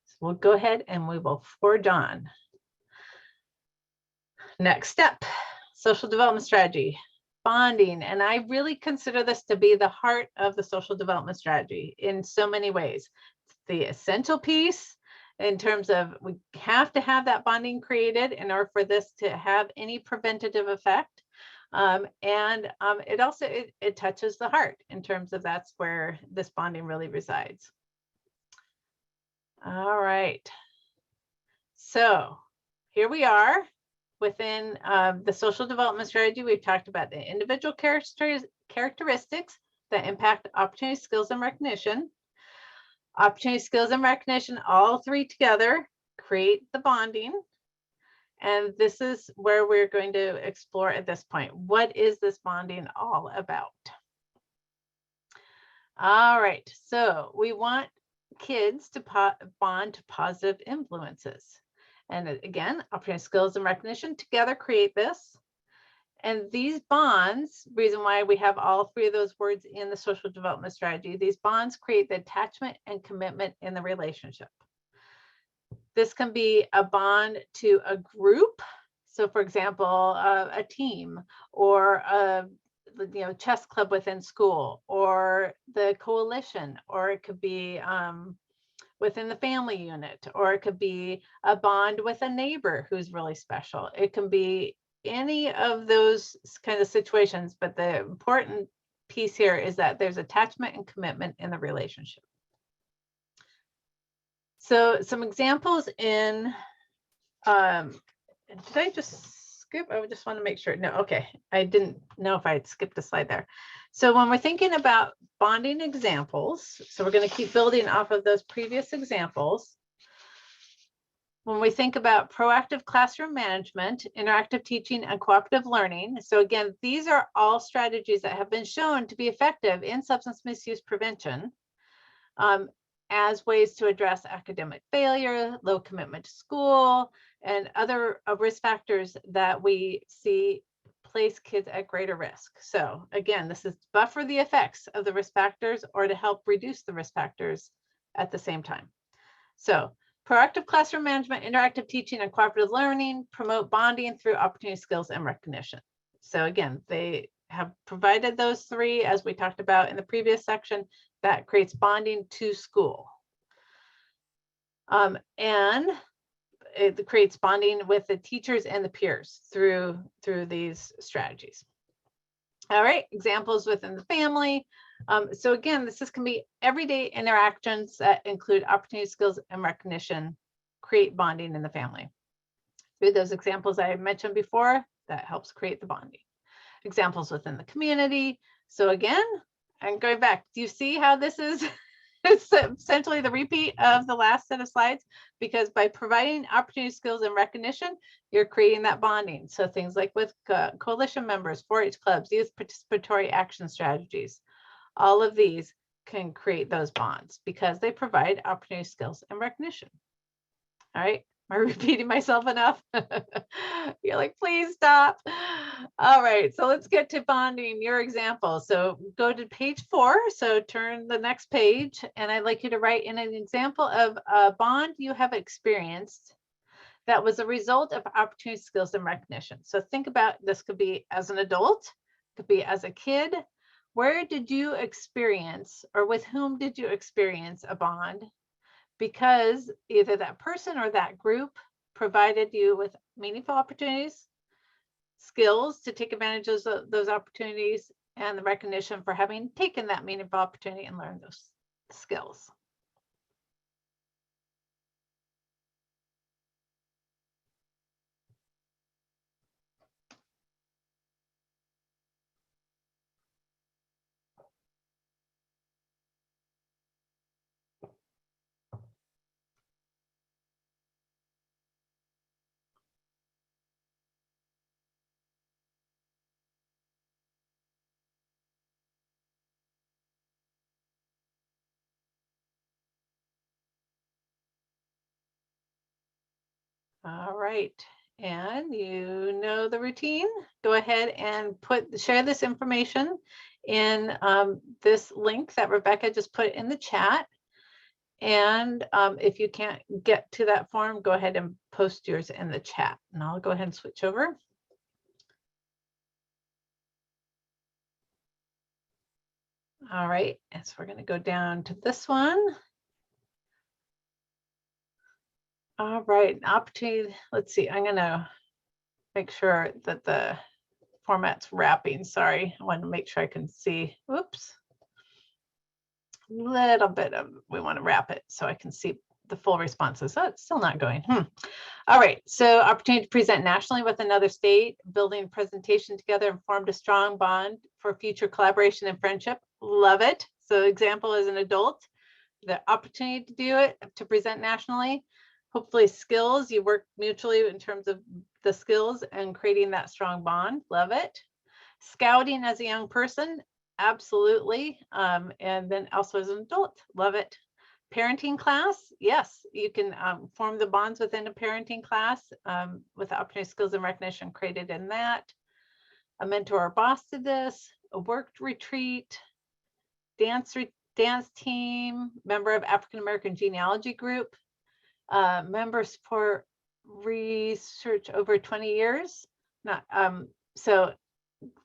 So we'll go ahead and we will forge on. Next step, social development strategy, bonding. And I really consider this to be the heart of the social development strategy in so many ways. It's the essential piece in terms of we have to have that bonding created in order for this to have any preventative effect. It also it touches the heart in terms of that's where this bonding really resides. All right. So here we are within the social development strategy. We've talked about the individual characteristics that impact opportunity, skills, and recognition. Opportunity, skills, and recognition, all three together create the bonding. And this is where we're going to explore at this point. What is this bonding all about? All right, so we want kids to bond to positive influences. And again, opportunity, skills, and recognition together create this. And these bonds, reason why we have all three of those words in the social development strategy, these bonds create the attachment and commitment in the relationship. This can be a bond to a group. So for example, a team, or a chess club within school, or the coalition, or it could be within the family unit, or it could be a bond with a neighbor who's really special. It can be any of those kind of situations, but the important piece here is that there's attachment and commitment in the relationship. So some examples in, did I just skip? I just want to make sure. No, okay. I didn't know if I had skipped a slide there. So when we're thinking about bonding examples, so we're going to keep building off of those previous examples. When we think about proactive classroom management, interactive teaching, and cooperative learning. So again, these are all strategies that have been shown to be effective in substance misuse prevention. As ways to address academic failure, low commitment to school, and other risk factors that we see place kids at greater risk. So again, this is to buffer the effects of the risk factors or to help reduce the risk factors at the same time. So proactive classroom management, interactive teaching, and cooperative learning promote bonding through opportunity, skills, and recognition. So again, they have provided those three, as we talked about in the previous section, that creates bonding to school. And it creates bonding with the teachers and the peers through these strategies. All right, examples within the family. So again, this can be everyday interactions that include opportunity, skills, and recognition, create bonding in the family. Through those examples I mentioned before, that helps create the bonding. Examples within the community. So again, I'm going back. Do you see how this is it's essentially the repeat of the last set of slides? Because by providing opportunity, skills, and recognition, you're creating that bonding. So things like with coalition members, 4-H clubs, youth participatory action strategies, all of these can create those bonds because they provide opportunity, skills, and recognition. All right. Am I repeating myself enough? You're like, please stop. All right, so let's get to bonding, your example. So go to page 4. So turn the next page, and I'd like you to write in an example of a bond you have experienced that was a result of opportunity, skills, and recognition. So think about this could be as an adult, could be as a kid. Where did you experience, or with whom did you experience a bond? Because either that person or that group provided you with meaningful opportunities, skills to take advantage of those opportunities, and the recognition for having taken that meaningful opportunity and learned those skills. All right, and you know the routine. Go ahead and share this information in this link that Rebecca just put in the chat. And if you can't get to that form, go ahead and post yours in the chat. And I'll go ahead and switch over. All right, and so we're going to go down to this one. All right, opportunity. Let's see, I'm going to make sure that the format's wrapping. Sorry, I want to make sure I can see. Whoops. A little bit of, we want to wrap it so I can see the full responses. Oh, it's still not going. All right, so opportunity to present nationally with another state, building presentation together and formed a strong bond for future collaboration and friendship. Love it. So example as an adult, the opportunity to do it, to present nationally, hopefully skills, you work mutually in terms of the skills and creating that strong bond. Love it. Scouting as a young person, absolutely. And then also as an adult, love it. Parenting class, yes, you can form the bonds within a parenting class with the opportunity, skills, and recognition created in that. A mentor or boss to this, a work retreat, dance team, member of African American genealogy group, member support research over 20 years. Not so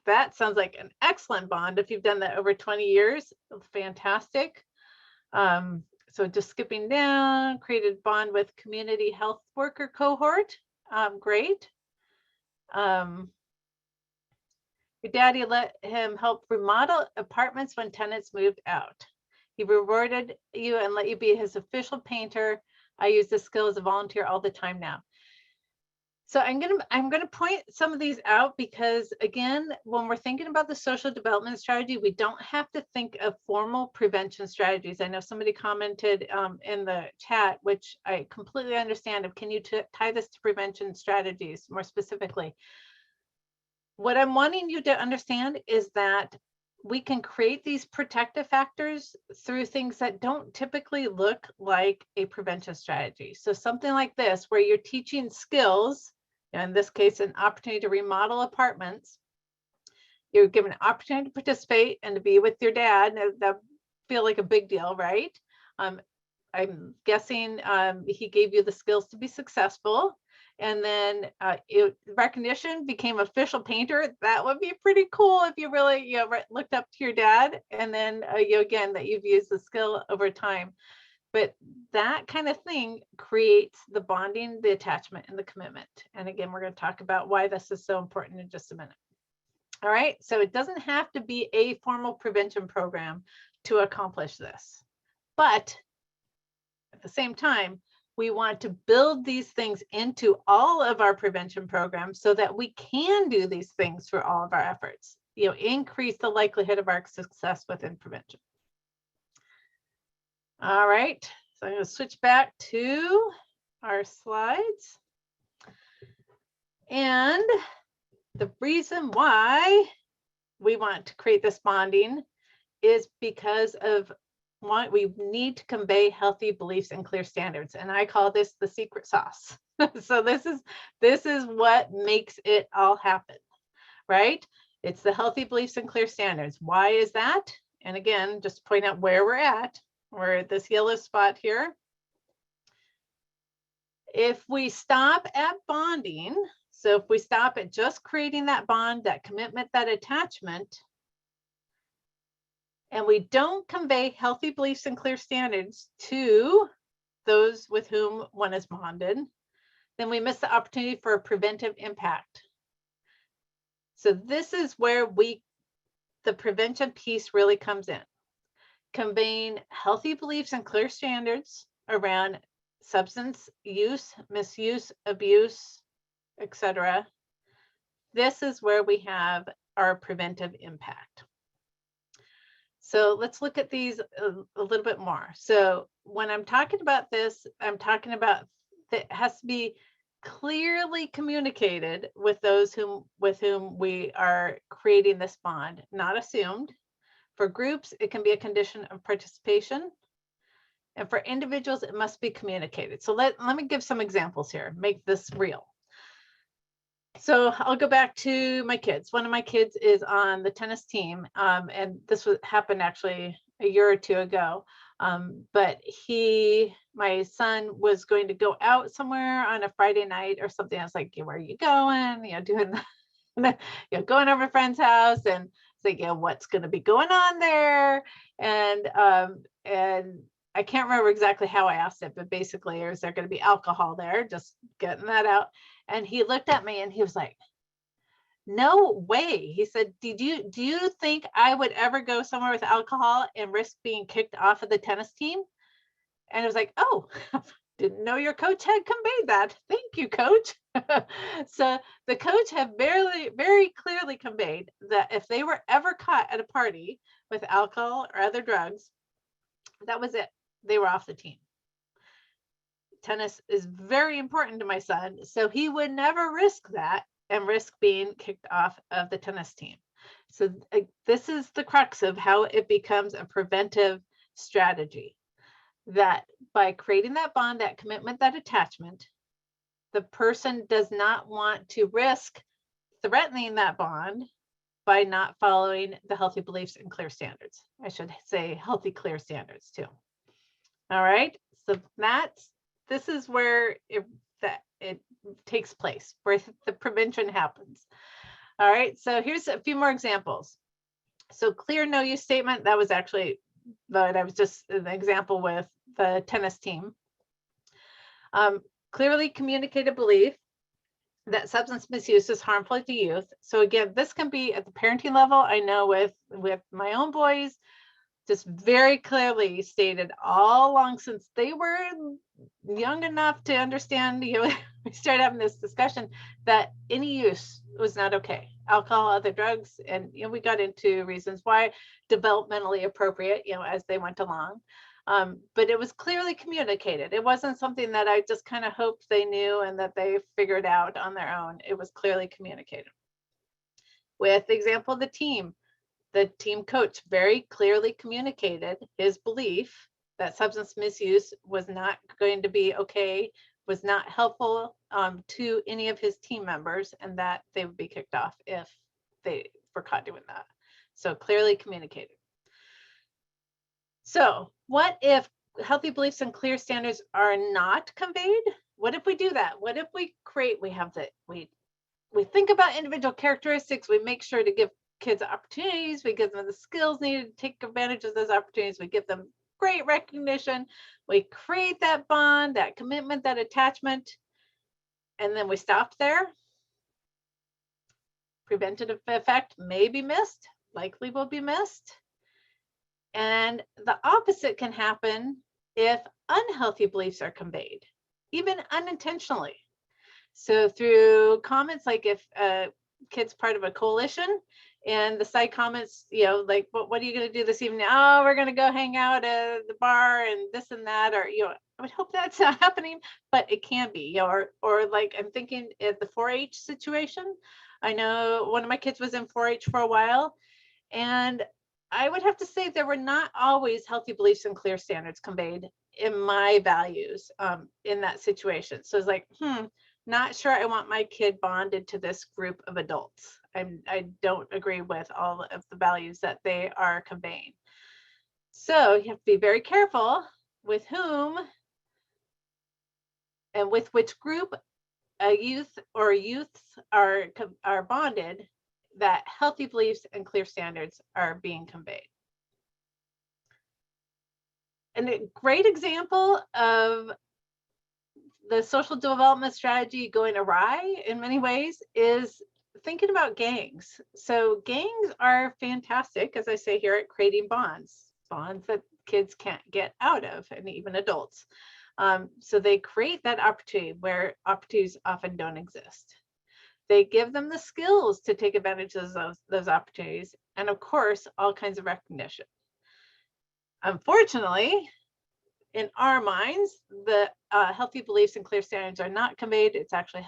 that sounds like an excellent bond if you've done that over 20 years. Fantastic. So just skipping down, created bond with community health worker cohort. Great. Your daddy let him help remodel apartments when tenants moved out. He rewarded you and let you be his official painter. I use this skill as a volunteer all the time now. So I'm gonna point some of these out because again, when we're thinking about the social development strategy, we don't have to think of formal prevention strategies. I know somebody commented in the chat, which I completely understand. Can you tie this to prevention strategies more specifically? What I'm wanting you to understand is that we can create these protective factors through things that don't typically look like a prevention strategy. So something like this, where you're teaching skills, in this case, an opportunity to remodel apartments, you're given an opportunity to participate and to be with your dad. That feel like a big deal, right? I'm guessing he gave you the skills to be successful. And then recognition, became official painter. That would be pretty cool if you really looked up to your dad. And then again, that you've used the skill over time. But that kind of thing creates the bonding, the attachment, and the commitment. And again, we're going to talk about why this is so important in just a minute. All right, so it doesn't have to be a formal prevention program to accomplish this. But at the same time, we want to build these things into all of our prevention programs so that we can do these things for all of our efforts, increase the likelihood of our success within prevention. All right, so I'm going to switch back to our slides. And the reason why we want to create this bonding is because of one, we need to convey healthy beliefs and clear standards. And I call this the secret sauce. So this is what makes it all happen, right? It's the healthy beliefs and clear standards. Why is that? And again, just point out where we're at. We're at this yellow spot here. If we stop at bonding, so if we stop at just creating that bond, that commitment, that attachment, and we don't convey healthy beliefs and clear standards to those with whom one is bonded, then we miss the opportunity for a preventive impact. So this is where the prevention piece really comes in. Conveying healthy beliefs and clear standards around substance use, misuse, abuse, etc. This is where we have our preventive impact. So let's look at these a little bit more. So when I'm talking about this, I'm talking about that has to be clearly communicated with those with whom we are creating this bond, not assumed. For groups, it can be a condition of participation. And for individuals, it must be communicated. So let me give some examples here, make this real. So I'll go back to my kids. One of my kids is on the tennis team, and this happened actually a year or two ago. But my son was going to go out somewhere on a Friday night or something. I was like, where are you going? Doing going over a friend's house, and it's like, what's going to be going on there? And I can't remember exactly how I asked it, but basically, is there going to be alcohol there? Just getting that out. And he looked at me and he was like, no way. He said, do you think I would ever go somewhere with alcohol and risk being kicked off of the tennis team? And I was like, oh, didn't know your coach had conveyed that. Thank you, coach. So the coach had very clearly conveyed that if they were ever caught at a party with alcohol or other drugs, that was it. They were off the team. Tennis is very important to my son, so he would never risk that and risk being kicked off of the tennis team. So this is the crux of how it becomes a preventive strategy, that by creating that bond, that commitment, that attachment, the person does not want to risk threatening that bond by not following the healthy beliefs and clear standards. I should say healthy, clear standards too. All right, so this is where it takes place, where the prevention happens. All right, so here's a few more examples. So clear no use statement, that was actually, but I was just an example with the tennis team. Clearly communicated belief that substance misuse is harmful to youth. So again, this can be at the parenting level. I know with my own boys, just very clearly stated all along since they were young enough to understand, we started having this discussion that any use was not okay. Alcohol, other drugs, and we got into reasons why, developmentally appropriate, as they went along. But it was clearly communicated. It wasn't something that I just kind of hoped they knew and that they figured out on their own. It was clearly communicated. With the example of the team coach very clearly communicated his belief that substance misuse was not going to be okay, was not helpful to any of his team members, and that they would be kicked off if they were caught doing that. So clearly communicated. So what if healthy beliefs and clear standards are not conveyed? What if we do that? What if we think about individual characteristics, we make sure to give kids opportunities, we give them the skills needed to take advantage of those opportunities, we give them great recognition, we create that bond, that commitment, that attachment, and then we stop there? preventative effect may be missed, likely will be missed. And the opposite can happen if unhealthy beliefs are conveyed, even unintentionally. So through comments, like if a kid's part of a coalition and the side comments, like, what are you going to do this evening? Oh, we're going to go hang out at the bar and this and that, or, I would hope that's not happening, but it can be, or like I'm thinking at the 4-H situation. I know one of my kids was in 4-H for a while, and I would have to say there were not always healthy beliefs and clear standards conveyed in my values in that situation. So it's like, not sure I want my kid bonded to this group of adults. I don't agree with all of the values that they are conveying. So you have to be very careful with whom and with which group a youth or youths are bonded, that healthy beliefs and clear standards are being conveyed. And a great example of the social development strategy going awry in many ways is thinking about gangs. So gangs are fantastic, as I say here, at creating bonds that kids can't get out of, and even adults. So they create that opportunity where opportunities often don't exist. They give them the skills to take advantage of those opportunities, and of course, all kinds of recognition. Unfortunately, in our minds, the healthy beliefs and clear standards are not conveyed. It's actually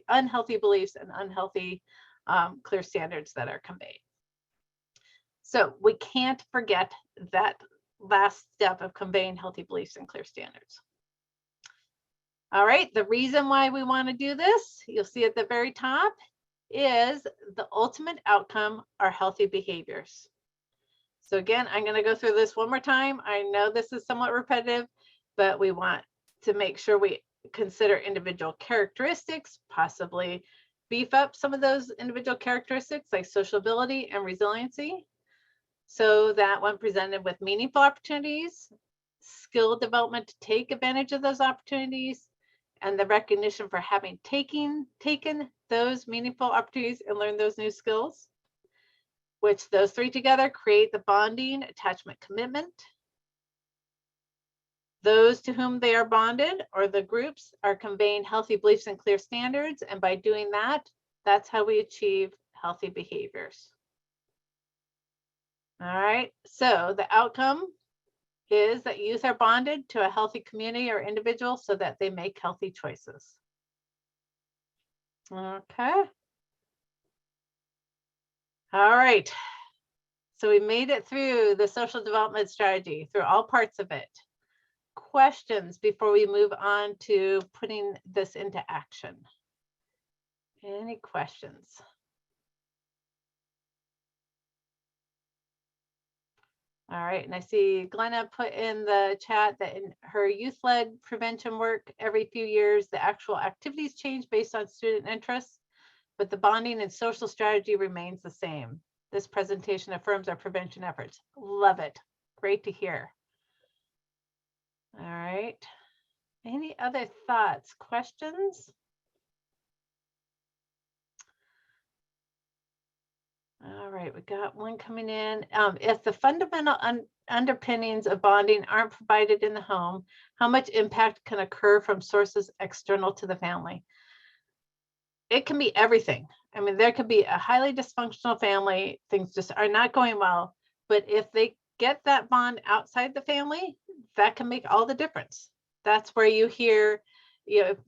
unhealthy beliefs and unhealthy clear standards that are conveyed. So we can't forget that last step of conveying healthy beliefs and clear standards. All right, the reason why we want to do this, you'll see at the very top, is the ultimate outcome are healthy behaviors. So again, I'm going to go through this one more time. I know this is somewhat repetitive, but we want to make sure we consider individual characteristics, possibly beef up some of those individual characteristics like sociability and resiliency, so that when presented with meaningful opportunities, skill development to take advantage of those opportunities, and the recognition for having taken those meaningful opportunities and learned those new skills, which those three together create the bonding, attachment, commitment. Those to whom they are bonded, or the groups, are conveying healthy beliefs and clear standards. And by doing that, that's how we achieve healthy behaviors. All right, so the outcome is that youth are bonded to a healthy community or individual so that they make healthy choices. Okay. All right. So we made it through the social development strategy, through all parts of it. Questions before we move on to putting this into action? Any questions? All right, and I see Glenna put in the chat that in her youth-led prevention work, every few years, the actual activities change based on student interests, but the bonding and social strategy remains the same. This presentation affirms our prevention efforts. Love it. Great to hear. All right. Any other thoughts, questions? All right, we got one coming in. If the fundamental underpinnings of bonding aren't provided in the home, how much impact can occur from sources external to the family? It can be everything. I mean, there could be a highly dysfunctional family, things just are not going well, but if they get that bond outside the family, that can make all the difference. That's where you hear, if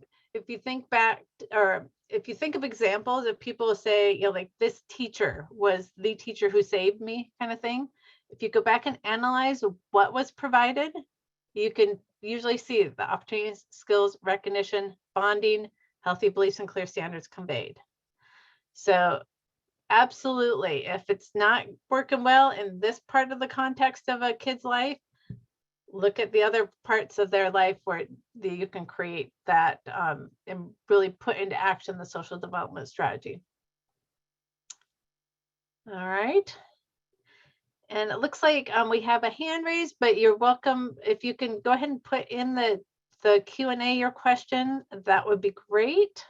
you think back, or if you think of examples of people say, like this teacher was the teacher who saved me kind of thing. If you go back and analyze what was provided, you can usually see the opportunities, skills, recognition, bonding, healthy beliefs, and clear standards conveyed. So absolutely, if it's not working well in this part of the context of a kid's life, look at the other parts of their life where you can create that and really put into action the social development strategy. All right. And it looks like we have a hand raised, but you're welcome. If you can go ahead and put in the Q&A your question, that would be great.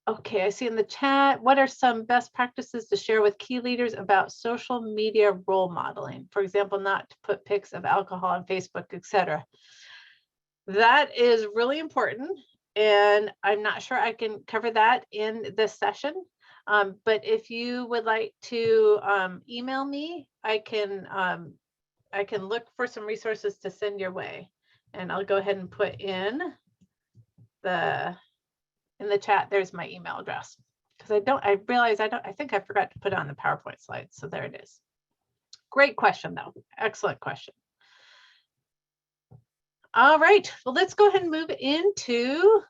Okay, I see in the chat, what are some best practices to share with key leaders about social media role modeling? For example, not to put pics of alcohol on Facebook, etc. That is really important. And I'm not sure I can cover that in this session. But if you would like to email me, I can look for some resources to send your way. And I'll go ahead and put in the chat, there's my email address. Because I think I forgot to put it on the PowerPoint slide. So there it is. Great question though. Excellent question. All right, well, let's go ahead and move into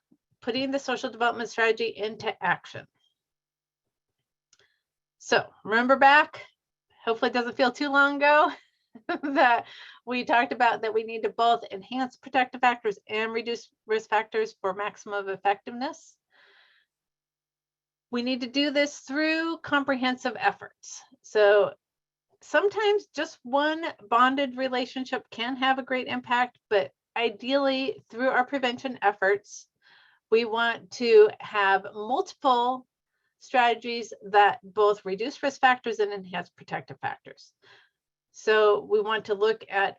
putting the social development strategy into action. So remember back, hopefully it doesn't feel too long ago, that we talked about that we need to both enhance protective factors and reduce risk factors for maximum effectiveness. We need to do this through comprehensive efforts. So sometimes just one bonded relationship can have a great impact, but ideally through our prevention efforts, we want to have multiple strategies that both reduce risk factors and enhance protective factors. So we want to look at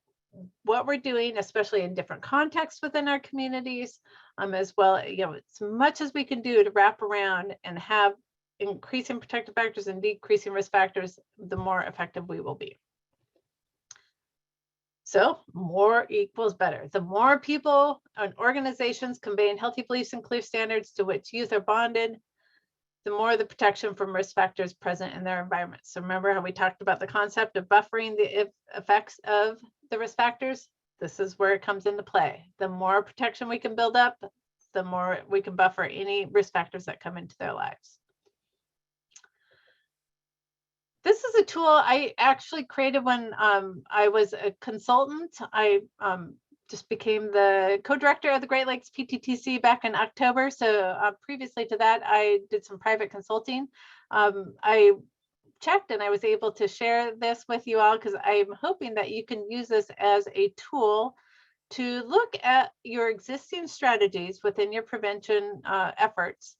what we're doing, especially in different contexts within our communities, as well, as much as we can do to wrap around and have increasing protective factors and decreasing risk factors, the more effective we will be. So more equals better. The more people and organizations conveying healthy beliefs and clear standards to which youth are bonded, the more the protection from risk factors present in their environment. So remember how we talked about the concept of buffering the effects of the risk factors? This is where it comes into play. The more protection we can build up, the more we can buffer any risk factors that come into their lives. This is a tool I actually created when I was a consultant. I just became the co-director of the Great Lakes PTTC back in October. So previously to that, I did some private consulting. I checked and I was able to share this with you all because I'm hoping that you can use this as a tool to look at your existing strategies within your prevention efforts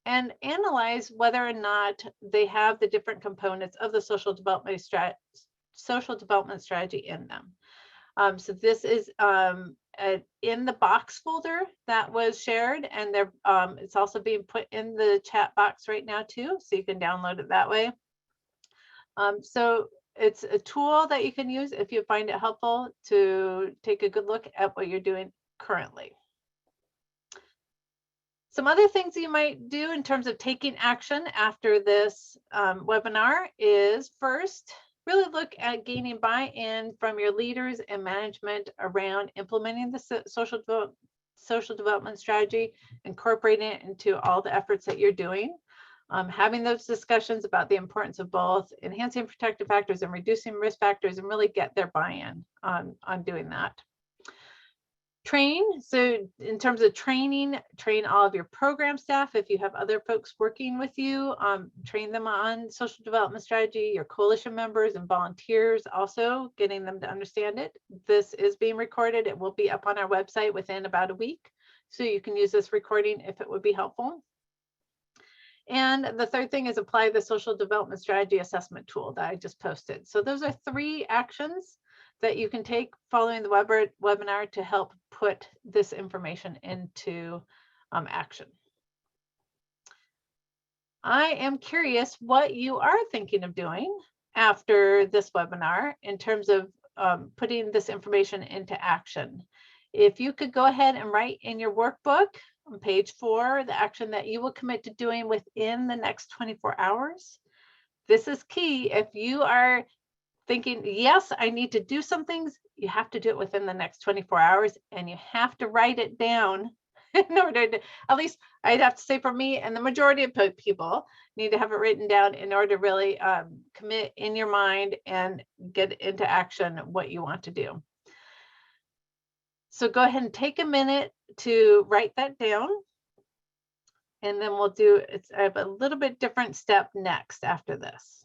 and analyze whether or not they have the different components of the social development strategy in them. So this is in the box folder that was shared, and it's also being put in the chat box right now too, so you can download it that way. So it's a tool that you can use if you find it helpful to take a good look at what you're doing currently. Some other things you might do in terms of taking action after this webinar is first, really look at gaining buy-in from your leaders and management around implementing the social development strategy, incorporating it into all the efforts that you're doing. Having those discussions about the importance of both enhancing protective factors and reducing risk factors, and really get their buy-in on doing that. Train, so in terms of training, train all of your program staff. If you have other folks working with you, train them on social development strategy, your coalition members and volunteers, also getting them to understand it. This is being recorded. It will be up on our website within about a week. So you can use this recording if it would be helpful. And the third thing is apply the social development strategy assessment tool that I just posted. So those are 3 actions that you can take following the webinar to help put this information into action. I am curious what you are thinking of doing after this webinar in terms of putting this information into action. If you could go ahead and write in your workbook on page 4, the action that you will commit to doing within the next 24 hours. This is key. If you are thinking, yes, I need to do some things, you have to do it within the next 24 hours, and you have to write it down in order to, at least I'd have to say for me and the majority of people need to have it written down in order to really commit in your mind and get into action what you want to do. So go ahead and take a minute to write that down. And then we'll do, I have a little bit different step next after this.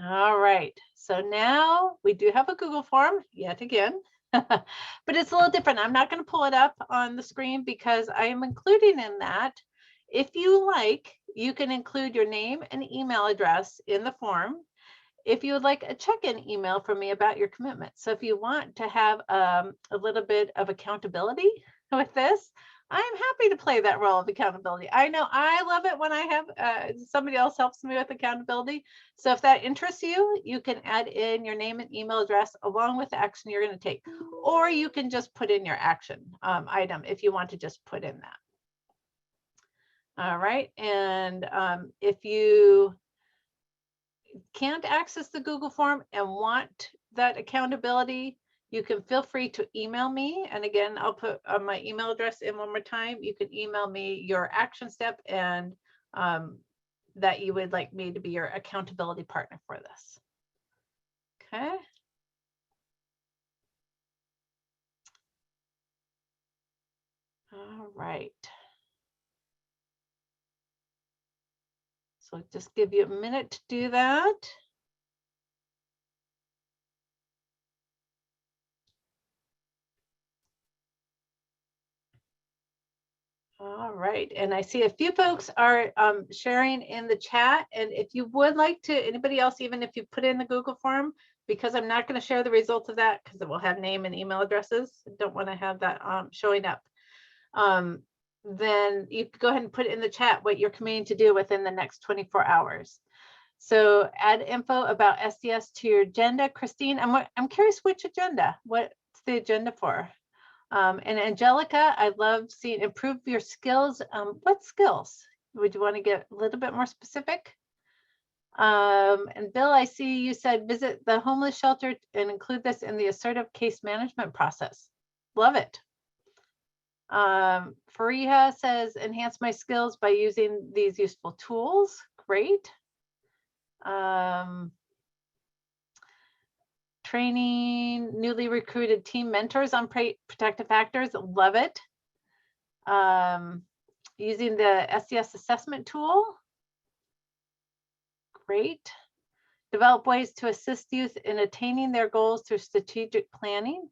All right, so now we do have a Google form yet again, but it's a little different. I'm not going to pull it up on the screen because I am including in that. If you like, you can include your name and email address in the form. If you would like a check-in email from me about your commitment. So if you want to have a little bit of accountability with this, I'm happy to play that role of accountability. I know I love it when I have somebody else helps me with accountability. So if that interests you, you can add in your name and email address along with the action you're going to take, or you can just put in your action item if you want to just put in that. All right, and if you can't access the Google form and want that accountability, you can feel free to email me. And again, I'll put my email address in one more time. You can email me your action step and that you would like me to be your accountability partner for this. Okay. All right. So just give you a minute to do that. All right, and I see a few folks are sharing in the chat, and if you would like to, anybody else, even if you put in the Google form, because I'm not going to share the results of that because it will have name and email addresses. I don't want to have that showing up. Then you could go ahead and put in the chat what you're committing to do within the next 24 hours. So add info about SDS to your agenda. Christine, I'm curious which agenda, what's the agenda for? And Angelica, I love seeing improve your skills. What skills? Would you want to get a little bit more specific? And Bill, I see you said visit the homeless shelter and include this in the assertive case management process. Love it. Fariha says enhance my skills by using these useful tools. Great. Training newly recruited team mentors on protective factors. Love it. Using the SDS assessment tool. Great. Develop ways to assist youth in attaining their goals through strategic planning.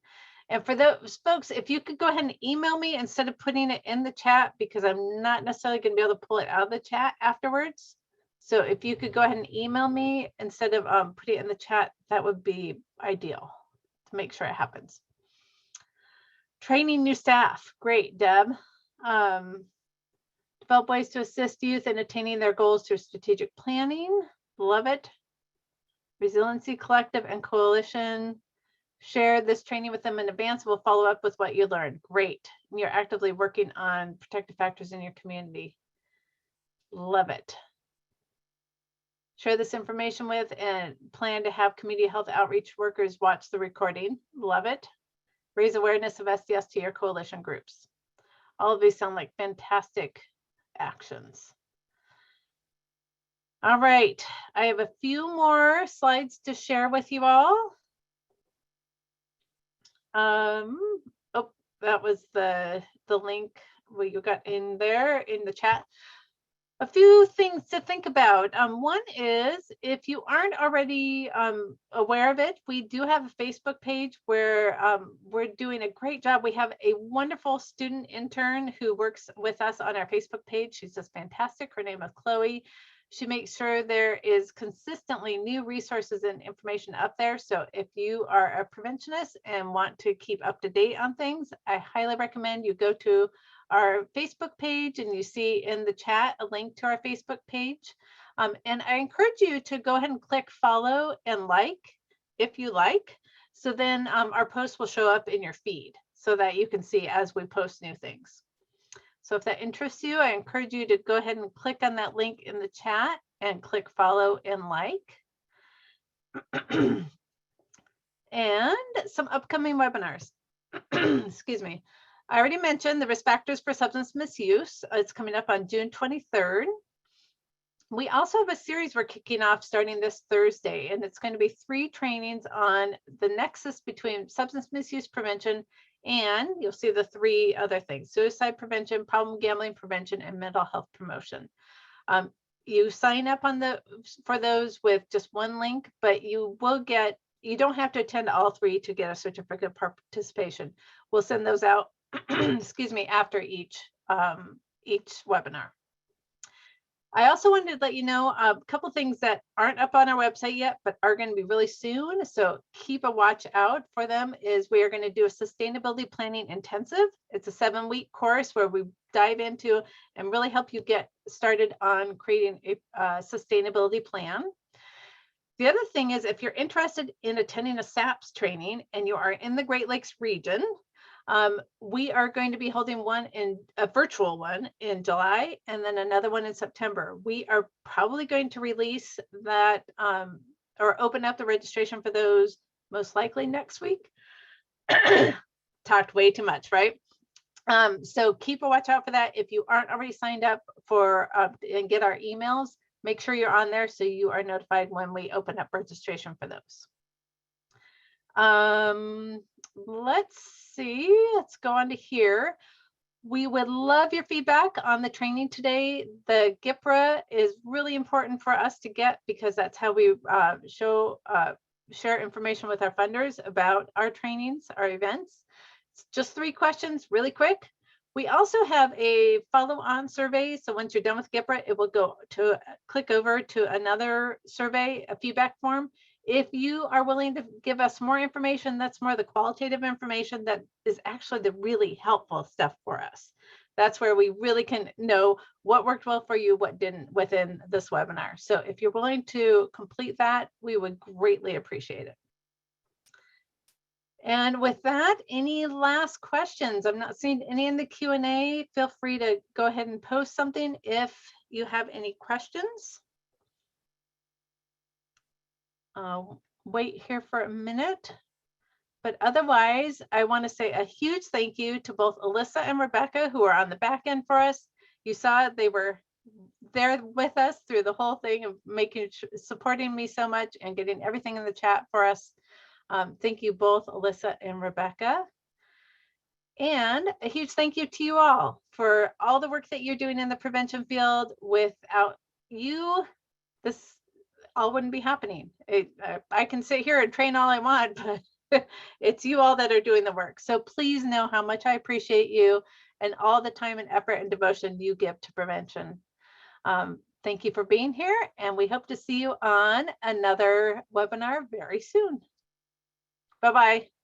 And for those folks, if you could go ahead and email me instead of putting it in the chat, because I'm not necessarily going to be able to pull it out of the chat afterwards. So if you could go ahead and email me instead of putting it in the chat, that would be ideal to make sure it happens. Training new staff. Great, Deb. Develop ways to assist youth in attaining their goals through strategic planning. Love it. Resiliency Collective and Coalition. Share this training with them in advance. We'll follow up with what you learned. Great. And you're actively working on protective factors in your community. Love it. Share this information with and plan to have community health outreach workers watch the recording. Love it. Raise awareness of SDS to your coalition groups. All of these sound like fantastic actions. All right, I have a few more slides to share with you all. Oh, that was the link what you got in there in the chat. A few things to think about. One is, if you aren't already aware of it, we do have a Facebook page where we're doing a great job. We have a wonderful student intern who works with us on our Facebook page. She's just fantastic. Her name is Chloe. She makes sure there is consistently new resources and information up there. So if you are a preventionist and want to keep up to date on things, I highly recommend you go to our Facebook page, and you see in the chat a link to our Facebook page. And I encourage you to go ahead and click follow and like if you like. So then our posts will show up in your feed so that you can see as we post new things. So if that interests you, I encourage you to go ahead and click on that link in the chat and click follow and like. And some upcoming webinars. Excuse me. I already mentioned the risk factors for substance misuse. It's coming up on June 23rd. We also have a series we're kicking off starting this Thursday, and it's going to be 3 trainings on the nexus between substance misuse prevention and you'll see the 3 other things: suicide prevention, problem gambling prevention, and mental health promotion. you sign up for those with just one link, but you don't have to attend all 3 to get a certificate of participation. We'll send those out, excuse me, after each webinar. I also wanted to let you know a couple things that aren't up on our website yet, but are going to be really soon. So keep a watch out for them. Is we are going to do a sustainability planning intensive. It's a 7-week course where we dive into and really help you get started on creating a sustainability plan. The other thing is, if you're interested in attending a SAPS training and you are in the Great Lakes region, we are going to be holding a virtual one in July, and then another one in September. We are probably going to release that or open up the registration for those most likely next week. Talked way too much, right? So keep a watch out for that. If you aren't already signed up for and get our emails, make sure you're on there so you are notified when we open up registration for those. Let's see, let's go on to here. We would love your feedback on the training today. The GIPRA is really important for us to get because that's how we share information with our funders about our trainings, our events. It's just 3 questions, really quick. We also have a follow-on survey. So once you're done with GIPRA, it will go to click over to another survey, a feedback form. If you are willing to give us more information, that's more the qualitative information that is actually the really helpful stuff for us. That's where we really can know what worked well for you, what didn't within this webinar. So if you're willing to complete that, we would greatly appreciate it. And with that, any last questions? I'm not seeing any in the Q&A. Feel free to go ahead and post something if you have any questions. I'll wait here for a minute. But otherwise, I want to say a huge thank you to both Alyssa and Rebecca, who are on the back end for us. You saw they were there with us through the whole thing of supporting me so much and getting everything in the chat for us. Thank you both, Alyssa and Rebecca. And a huge thank you to you all for all the work that you're doing in the prevention field. Without you, this all wouldn't be happening. I can sit here and train all I want, but it's you all that are doing the work. So please know how much I appreciate you and all the time and effort and devotion you give to prevention. Thank you for being here, and we hope to see you on another webinar very soon. Bye-bye.